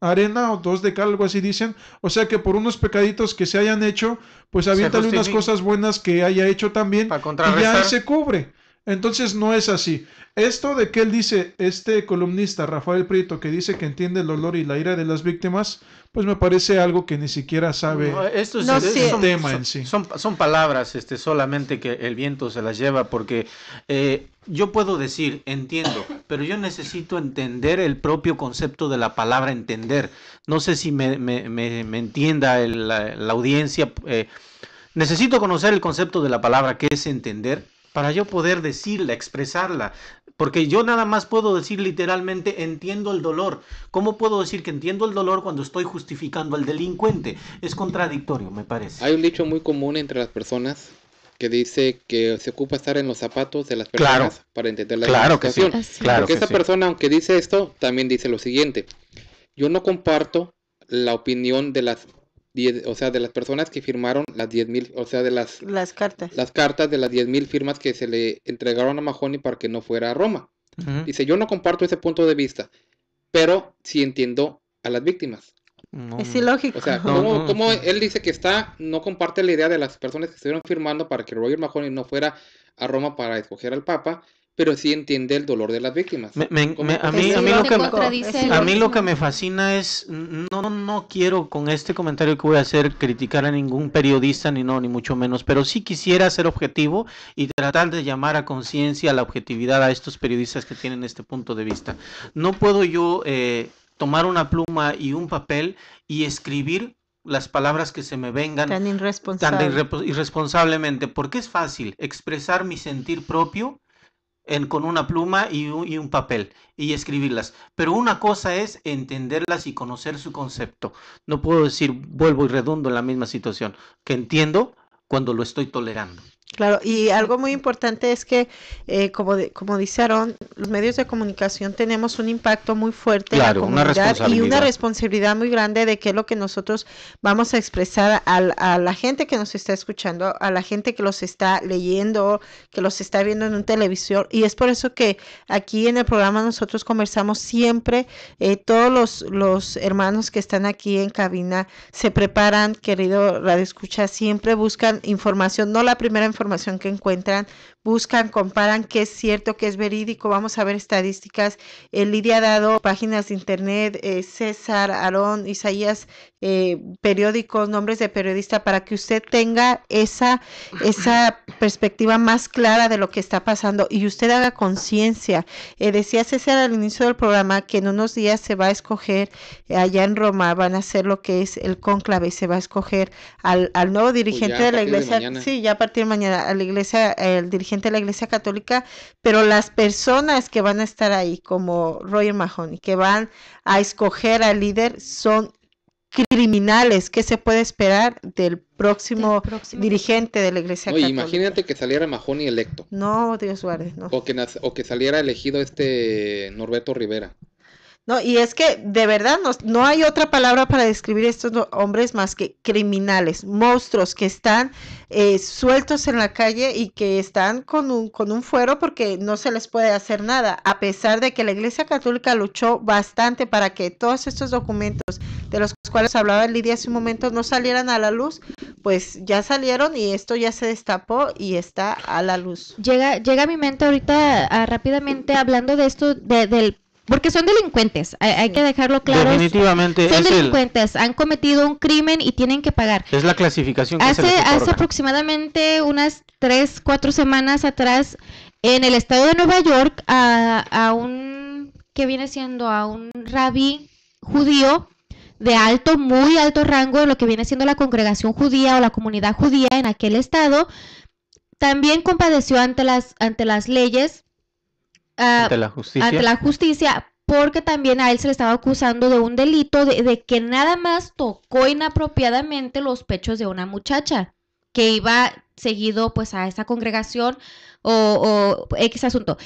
arena o dos de cal, algo así dicen, o sea que por unos pecaditos que se hayan hecho, pues aviéntale unas cosas buenas que haya hecho también y ya se cubre. Entonces no es así. Esto de que él dice, este columnista Rafael Prieto, que dice que entiende el dolor y la ira de las víctimas, pues me parece algo que ni siquiera sabe el tema en sí. Son palabras solamente que el viento se las lleva, porque yo puedo decir, entiendo, pero yo necesito entender el propio concepto de la palabra entender. No sé si me entienda la audiencia. Necesito conocer el concepto de la palabra, que es entender, para yo poder decirla, expresarla. Porque yo nada más puedo decir literalmente entiendo el dolor. ¿Cómo puedo decir que entiendo el dolor cuando estoy justificando al delincuente? Es contradictorio, me parece. Hay un dicho muy común entre las personas que dice que se ocupa estar en los zapatos de las personas para entender la situación. Sí. Claro Porque que esta persona, aunque dice esto, también dice lo siguiente: yo no comparto la opinión de las de las personas que firmaron las 10,000, o sea, de las cartas de las 10,000 firmas que se le entregaron a Mahony para que no fuera a Roma. Dice, yo no comparto ese punto de vista, pero sí entiendo a las víctimas. Es ilógico. O sea, como él dice que no comparte la idea de las personas que estuvieron firmando para que Roger Mahony no fuera a Roma para escoger al Papa, pero sí entiende el dolor de las víctimas. A mí lo que me fascina es, no quiero con este comentario que voy a hacer criticar a ningún periodista, ni mucho menos, pero sí quisiera ser objetivo y tratar de llamar a conciencia, a la objetividad a estos periodistas que tienen este punto de vista. No puedo yo tomar una pluma y un papel y escribir las palabras que se me vengan tan irresponsablemente, porque es fácil expresar mi sentir propio con una pluma y un papel y escribirlas, pero una cosa es entenderlas y conocer su concepto. No puedo decir, vuelvo y redundo en la misma situación, que entiendo cuando lo estoy tolerando. Claro, y algo muy importante es que, como dice Aarón, los medios de comunicación tenemos un impacto muy fuerte en la comunidad y una responsabilidad muy grande de qué es lo que nosotros vamos a expresar a la gente que nos está escuchando, a la gente que los está leyendo, que los está viendo en un televisor, y es por eso que aquí en el programa nosotros conversamos siempre, todos los hermanos que están aquí en cabina se preparan, querido Radio Escucha, siempre buscan información, no la primera información que encuentran, buscan, comparan qué es cierto, qué es verídico. Vamos a ver estadísticas. Lidia ha dado páginas de internet, César, Aarón, Isaías, periódicos, nombres de periodista, para que usted tenga esa perspectiva más clara de lo que está pasando y usted haga conciencia. Decía César al inicio del programa que en unos días se va a escoger, allá en Roma van a hacer lo que es el cónclave, se va a escoger al nuevo dirigente de la iglesia, sí, ya a partir de mañana, a la iglesia, el dirigente de la iglesia católica, pero las personas que van a estar ahí, como Roger Mahony, que van a escoger al líder, son criminales. ¿Qué se puede esperar del próximo dirigente de la iglesia católica? Imagínate que saliera Mahony electo. No, Dios guarde, no. O que saliera elegido Norberto Rivera. No, y es que de verdad no hay otra palabra para describir estos hombres más que criminales, monstruos que están sueltos en la calle y que están con un fuero porque no se les puede hacer nada, a pesar de que la Iglesia Católica luchó bastante para que todos estos documentos de los cuales hablaba Lidia hace un momento no salieran a la luz. Pues ya salieron y esto ya se destapó y está a la luz. Llega a mi mente ahorita rápidamente hablando de esto porque son delincuentes, hay que dejarlo claro. Definitivamente. Son delincuentes, han cometido un crimen y tienen que pagar. Es la clasificación que se les otorga. Hace aproximadamente unas 3-4 semanas atrás, en el estado de Nueva York, a un rabí judío de muy alto rango, de lo que viene siendo la congregación judía o la comunidad judía en aquel estado, también compadeció ante las leyes. Ante la justicia, porque también a él se le estaba acusando de un delito de que nada más tocó inapropiadamente los pechos de una muchacha que iba seguido pues a esa congregación o X asunto.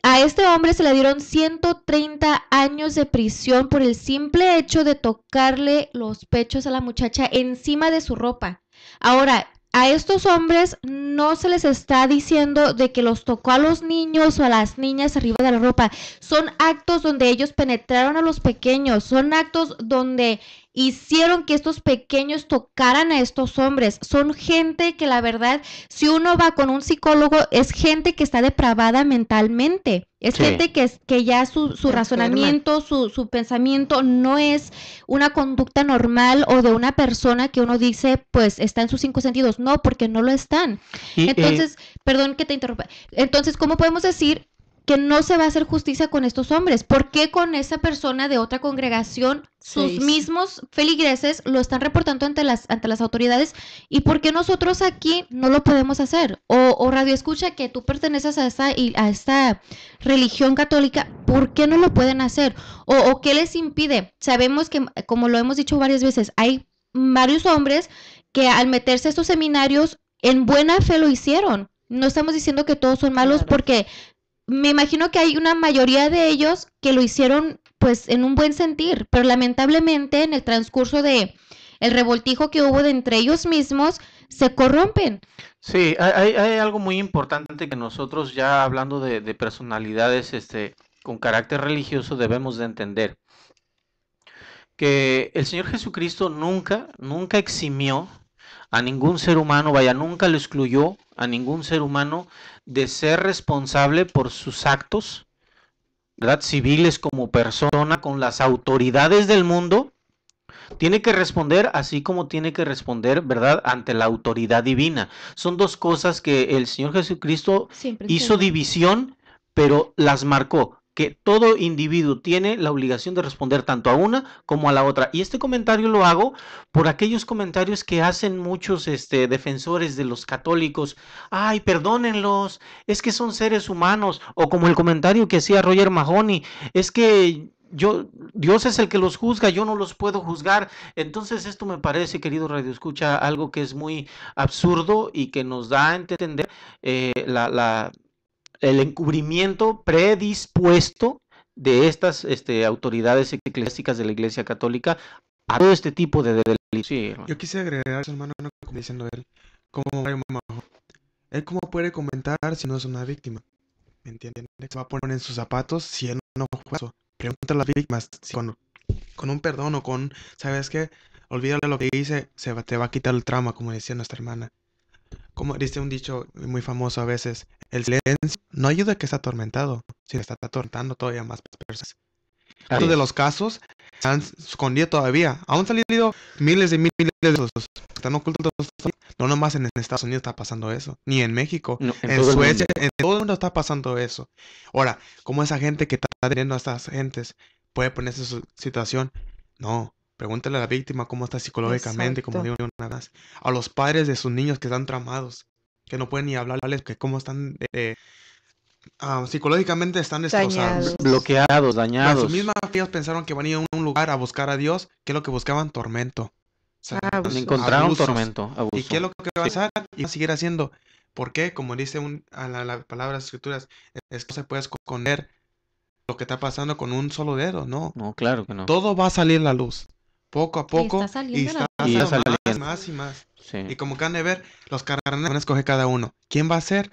A este hombre se le dieron 130 años de prisión por el simple hecho de tocarle los pechos a la muchacha encima de su ropa. Ahora, a estos hombres no se les está diciendo de que los tocó a los niños o a las niñas arriba de la ropa. Son actos donde ellos penetraron a los pequeños. Son actos donde hicieron que estos pequeños tocaran a estos hombres. Son gente que la verdad, si uno va con un psicólogo, es gente que está depravada mentalmente. Es gente que ya su razonamiento, su pensamiento no es una conducta normal o de una persona que uno dice, pues, está en sus 5 sentidos. No, porque no lo están. Entonces, perdón que te interrumpa. Entonces, ¿cómo podemos decir que no se va a hacer justicia con estos hombres? ¿Por qué con esa persona de otra congregación, sus mismos feligreses lo están reportando ante las autoridades? ¿Y por qué nosotros aquí no lo podemos hacer? O Radio Escucha, que tú perteneces a esta religión católica, ¿por qué no lo pueden hacer? ¿O qué les impide? Sabemos que, como lo hemos dicho varias veces, hay varios hombres que al meterse a estos seminarios en buena fe lo hicieron. No estamos diciendo que todos son malos, porque me imagino que hay una mayoría de ellos que lo hicieron pues en un buen sentir, pero lamentablemente en el transcurso de el revoltijo que hubo de entre ellos mismos, se corrompen. Sí, hay algo muy importante que nosotros, ya hablando de personalidades con carácter religioso, debemos de entender. Que el Señor Jesucristo nunca eximió a ningún ser humano, vaya, nunca lo excluyó a ningún ser humano de ser responsable por sus actos, ¿verdad? Civiles como persona, con las autoridades del mundo. Tiene que responder así como tiene que responder, ¿verdad?, ante la autoridad divina. Son dos cosas que el Señor Jesucristo Siempre hizo enseña. división, pero las marcó, que todo individuo tiene la obligación de responder tanto a una como a la otra. Y este comentario lo hago por aquellos comentarios que hacen muchos defensores de los católicos. Ay, perdónenlos, es que son seres humanos. O como el comentario que hacía Roger Mahony, es que Dios es el que los juzga, yo no los puedo juzgar. Entonces esto me parece, querido Radio Escucha, algo que es muy absurdo y que nos da a entender el encubrimiento predispuesto de estas autoridades eclesiásticas de la Iglesia Católica a todo este tipo de delitos. Sí, hermano. Yo quise agregar, hermano, como diciendo él, como Mario Majo, él cómo puede comentar si no es una víctima, ¿me entienden? Se va a poner en sus zapatos si él no fue eso. Pregunta a las víctimas si con un perdón o con, ¿sabes qué? Olvídale lo que hice, te va a quitar el trauma, como decía nuestra hermana. Como dice un dicho muy famoso a veces, el silencio no ayuda a que está atormentado, sino está atormentando todavía más personas. Muchos de los casos se han escondido todavía. Han salido miles de esos. Están ocultos. No nomás en Estados Unidos está pasando eso. Ni en México. No, en Suecia. En todo el mundo está pasando eso. Ahora, ¿cómo esa gente que está teniendo a estas gentes puede ponerse en su situación? No. Pregúntale a la víctima cómo está psicológicamente, como digo una vez. A los padres de sus niños que están traumados. Que no pueden ni hablarles, que cómo están... psicológicamente están destrozados, bloqueados, dañados. En su misma fe ellos pensaron que van a ir a un lugar a buscar a Dios. ¿Qué es lo que buscaban? Tormento. Encontraron tormento, abuso. ¿Y qué es lo que va a pasar? Y van a seguir haciendo. ¿Por qué? Como dice la palabra de las escrituras, es que no se puede esconder lo que está pasando con un solo dedo, ¿no? No, claro que no. Todo va a salir a la luz, poco a poco, y está saliendo más y más. Sí. Y como que han de ver, los carnales van a escoger cada uno. ¿Quién va a ser?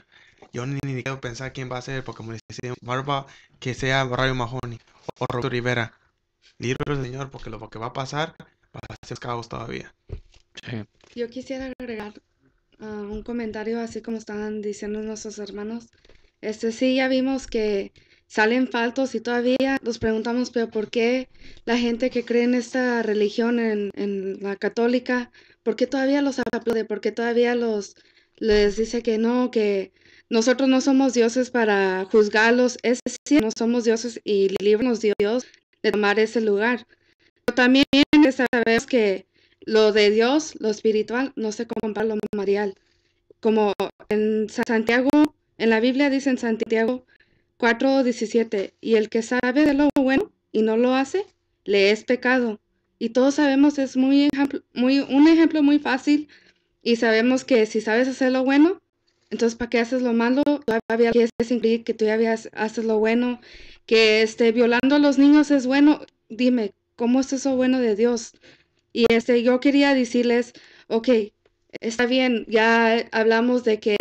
Yo ni quiero pensar quién va a ser, porque como decía Barba, que sea Radio Mahony o Roberto Rivera. Libre el Señor, porque lo que va a pasar va a ser caos todavía. Sí. Yo quisiera agregar un comentario, así como estaban diciendo nuestros hermanos. Sí, ya vimos que salen faltos y todavía nos preguntamos, pero ¿por qué la gente que cree en esta religión, en la católica, por qué todavía los aplaude? ¿Por qué todavía les dice que no, que nosotros no somos dioses para juzgarlos? Es decir, no somos dioses y líbranos Dios de tomar ese lugar. Pero también sabemos que lo de Dios, lo espiritual, no se compara lo material. Como en Santiago, en la Biblia dice en Santiago 4:17, y el que sabe de lo bueno y no lo hace, le es pecado. Y todos sabemos, es un ejemplo muy fácil, y sabemos que si sabes hacer lo bueno, entonces ¿para qué haces lo malo? Todavía quieres incluir que tú ya haces lo bueno, que violando a los niños es bueno. Dime, ¿cómo es eso bueno de Dios? Y yo quería decirles, ok, está bien, ya hablamos de que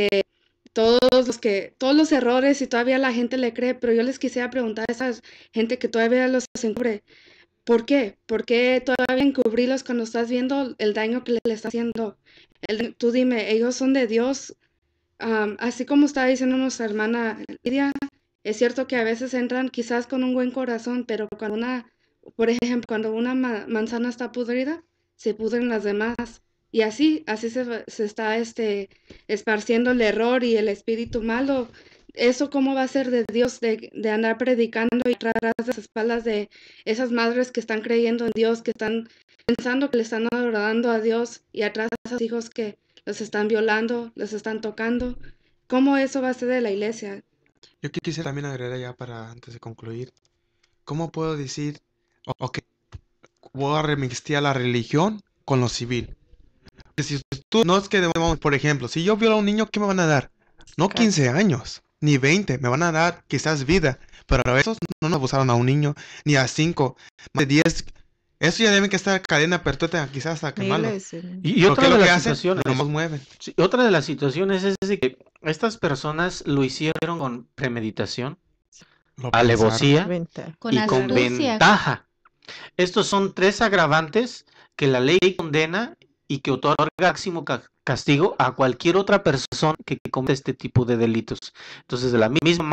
todos los errores y todavía la gente le cree, pero yo les quisiera preguntar a esa gente que todavía los encubre, ¿por qué? ¿Por qué todavía encubrirlos cuando estás viendo el daño que le está haciendo? Tú dime, ellos son de Dios. Así como estaba diciendo nuestra hermana Lidia, es cierto que a veces entran quizás con un buen corazón, pero por ejemplo, cuando una manzana está podrida, se pudren las demás. Y así se está esparciendo el error y el espíritu malo. ¿Eso cómo va a ser de Dios, de andar predicando y tras de las espaldas de esas madres que están creyendo en Dios, que están pensando que le están adorando a Dios, y atrás de esos hijos que los están violando, los están tocando? ¿Cómo eso va a ser de la iglesia? Yo quisiera también agregar ya antes de concluir, ¿cómo puedo decir, ok, voy a remixtear la religión con lo civil? Si tú, no es que, por ejemplo, si yo violo a un niño, ¿qué me van a dar? No 15 años, ni 20, me van a dar quizás vida, pero a esos no nos abusaron a un niño, ni a 5, más de 10. Eso ya deben que estar cadena perpetua, quizás hasta quemarlo. Y otra de las situaciones, nos mueven. Sí, otra de las situaciones es de que estas personas lo hicieron con premeditación, alevosía y con ventaja. Estos son 3 agravantes que la ley condena y que otorga máximo castigo a cualquier otra persona que cometa este tipo de delitos. Entonces, de la misma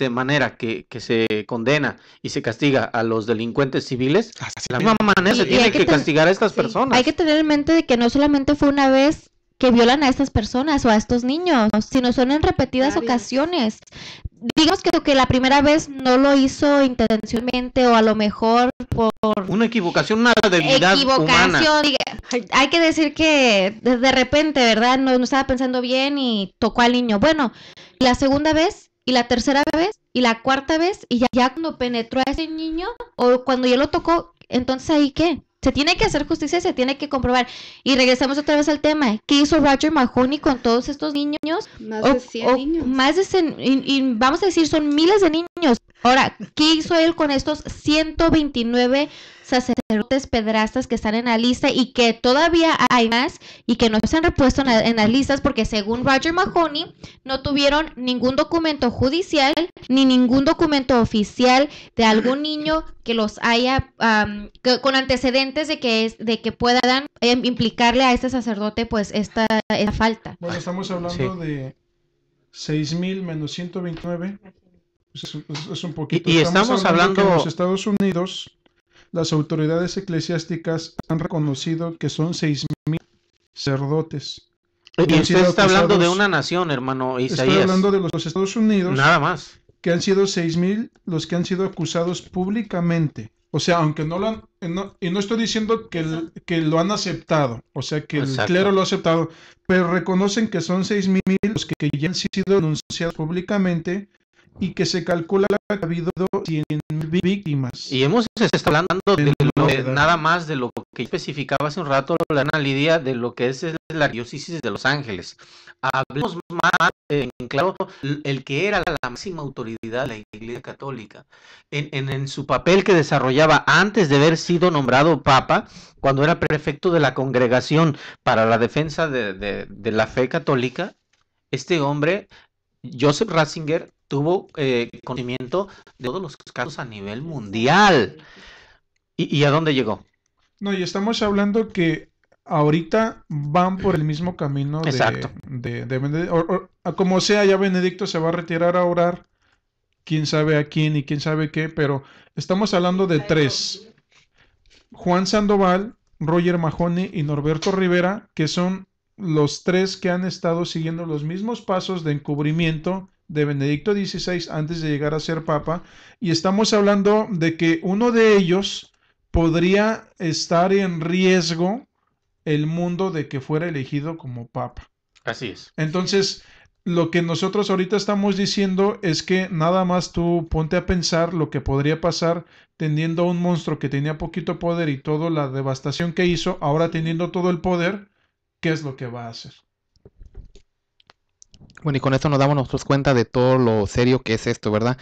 manera que se condena y se castiga a los delincuentes civiles, de la misma manera se tiene que castigar a estas personas. Hay que tener en mente de que no solamente fue una vez que violan a estas personas o a estos niños, sino son en repetidas ocasiones. Digamos que la primera vez no lo hizo intencionalmente o a lo mejor por una equivocación, una debilidad humana. Hay que decir que de repente, ¿verdad? No estaba pensando bien y tocó al niño. Bueno, la segunda vez y la tercera vez y la cuarta vez y ya cuando penetró a ese niño o cuando ya lo tocó, entonces ¿ahí qué? Se tiene que hacer justicia, se tiene que comprobar. Y regresamos otra vez al tema. ¿Qué hizo Roger Mahoney con todos estos niños? Más de 100 niños. Más de 100, y vamos a decir, son miles de niños. Ahora, ¿qué hizo él con estos 129 sacerdotes pedrastas que están en la lista y que todavía hay más y que no se han repuesto en las listas porque según Roger Mahoney no tuvieron ningún documento judicial ni ningún documento oficial de algún niño que los haya con antecedentes de que puedan implicarle a este sacerdote pues esta falta? Bueno, estamos hablando de 6,000 menos 129. Es un poquito. Y estamos hablando que en los Estados Unidos las autoridades eclesiásticas han reconocido que son 6,000 sacerdotes. Y usted está hablando de una nación, hermano Isaías. Estoy hablando de los Estados Unidos. Nada más. Que han sido 6,000 los que han sido acusados públicamente. O sea, aunque no lo han... y no estoy diciendo que lo han aceptado. O sea, que el clero lo ha aceptado. Pero reconocen que son 6,000 los que ya han sido denunciados públicamente y que se calcula que ha habido 100 víctimas. Y hemos estado hablando de nada más de lo que especificaba hace un rato la Ana Lidia, de lo que es la diócesis de Los Ángeles. Hablemos más en claro el que era la máxima autoridad de la Iglesia Católica. En su papel que desarrollaba antes de haber sido nombrado Papa, cuando era prefecto de la Congregación para la Defensa de la Fe Católica, este hombre, Joseph Ratzinger, tuvo conocimiento de todos los casos a nivel mundial. ¿Y a dónde llegó? No, y estamos hablando que ahorita van por el mismo camino de Benedicto. Como sea, ya Benedicto se va a retirar a orar. Quién sabe a quién y quién sabe qué, pero estamos hablando de 3. Juan Sandoval, Roger Mahoney y Norberto Rivera, que son los 3 que han estado siguiendo los mismos pasos de encubrimiento de Benedicto XVI antes de llegar a ser papa, y estamos hablando de que uno de ellos podría estar en riesgo el mundo de que fuera elegido como papa. Así es. Entonces, lo que nosotros ahorita estamos diciendo es que nada más tú ponte a pensar lo que podría pasar teniendo un monstruo que tenía poquito poder y toda la devastación que hizo, ahora teniendo todo el poder, ¿qué es lo que va a hacer? Bueno, y con esto nos damos nosotros cuenta de todo lo serio que es esto, ¿verdad?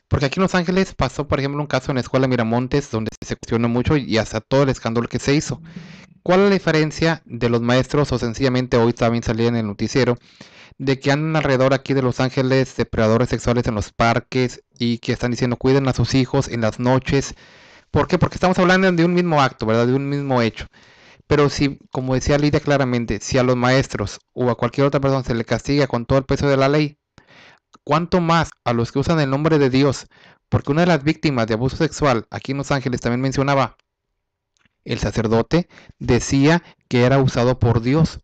Porque aquí en Los Ángeles pasó, por ejemplo, un caso en la escuela Miramontes donde se cuestionó mucho y hasta todo el escándalo que se hizo. ¿Cuál es la diferencia de los maestros o sencillamente hoy también salía en el noticiero de que andan alrededor aquí de Los Ángeles depredadores sexuales en los parques y que están diciendo cuiden a sus hijos en las noches? ¿Por qué? Porque estamos hablando de un mismo acto, ¿verdad? De un mismo hecho. Pero si, como decía Lidia claramente, si a los maestros o a cualquier otra persona se le castiga con todo el peso de la ley, ¿cuánto más a los que usan el nombre de Dios? Porque una de las víctimas de abuso sexual aquí en Los Ángeles también mencionaba, el sacerdote decía que era usado por Dios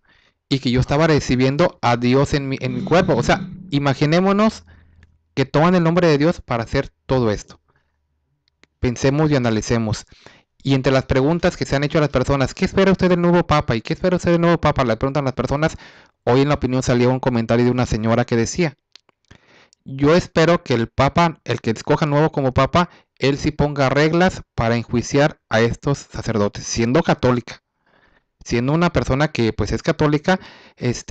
y que yo estaba recibiendo a Dios en mi cuerpo. O sea, imaginémonos que toman el nombre de Dios para hacer todo esto. Pensemos y analicemos. Y entre las preguntas que se han hecho a las personas, ¿qué espera usted del nuevo Papa? ¿Y qué espera usted del nuevo Papa? Le preguntan a las personas. Hoy en La Opinión salió un comentario de una señora que decía, yo espero que el Papa, el que escoja nuevo como Papa, él sí ponga reglas para enjuiciar a estos sacerdotes, siendo católica. Siendo una persona que pues es católica,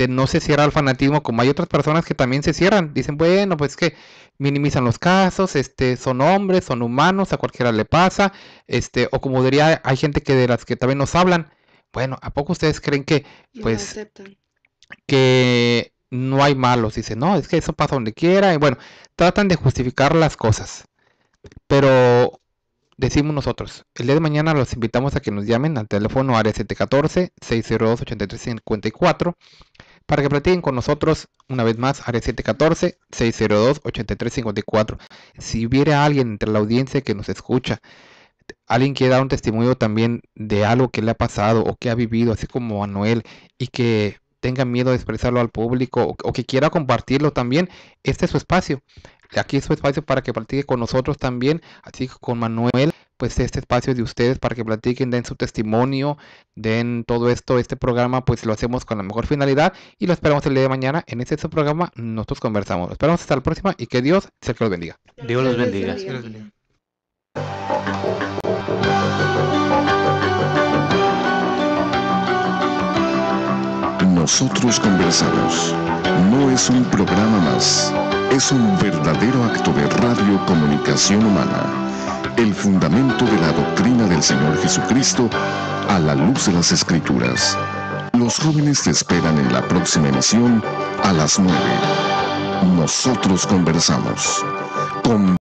no se cierra al fanatismo como hay otras personas que también se cierran. Dicen, bueno, pues que minimizan los casos, son hombres, son humanos, a cualquiera le pasa, o como diría, hay gente que de las que también nos hablan. Bueno, ¿a poco ustedes creen que pues que no hay malos? Dicen, no, es que eso pasa donde quiera, y bueno, tratan de justificar las cosas. Pero decimos nosotros. El día de mañana los invitamos a que nos llamen al teléfono área 714-602-8354 para que platiquen con nosotros una vez más, área 714-602-8354. Si hubiera alguien entre la audiencia que nos escucha, alguien que da un testimonio también de algo que le ha pasado o que ha vivido, así como Manuel, y que tenga miedo de expresarlo al público o que quiera compartirlo también, este es su espacio. Aquí es su espacio para que platique con nosotros también, así que con Manuel, pues este espacio es de ustedes para que platiquen, den su testimonio, den todo esto, este programa, pues lo hacemos con la mejor finalidad y lo esperamos el día de mañana en este su programa. Nosotros conversamos. Lo esperamos hasta la próxima y que Dios sea el que los bendiga. Dios los bendiga. Dios los bendiga. Nosotros conversamos. No es un programa más, es un verdadero acto de radiocomunicación humana. El fundamento de la doctrina del Señor Jesucristo a la luz de las Escrituras. Los jóvenes te esperan en la próxima emisión a las 9. Nosotros conversamos.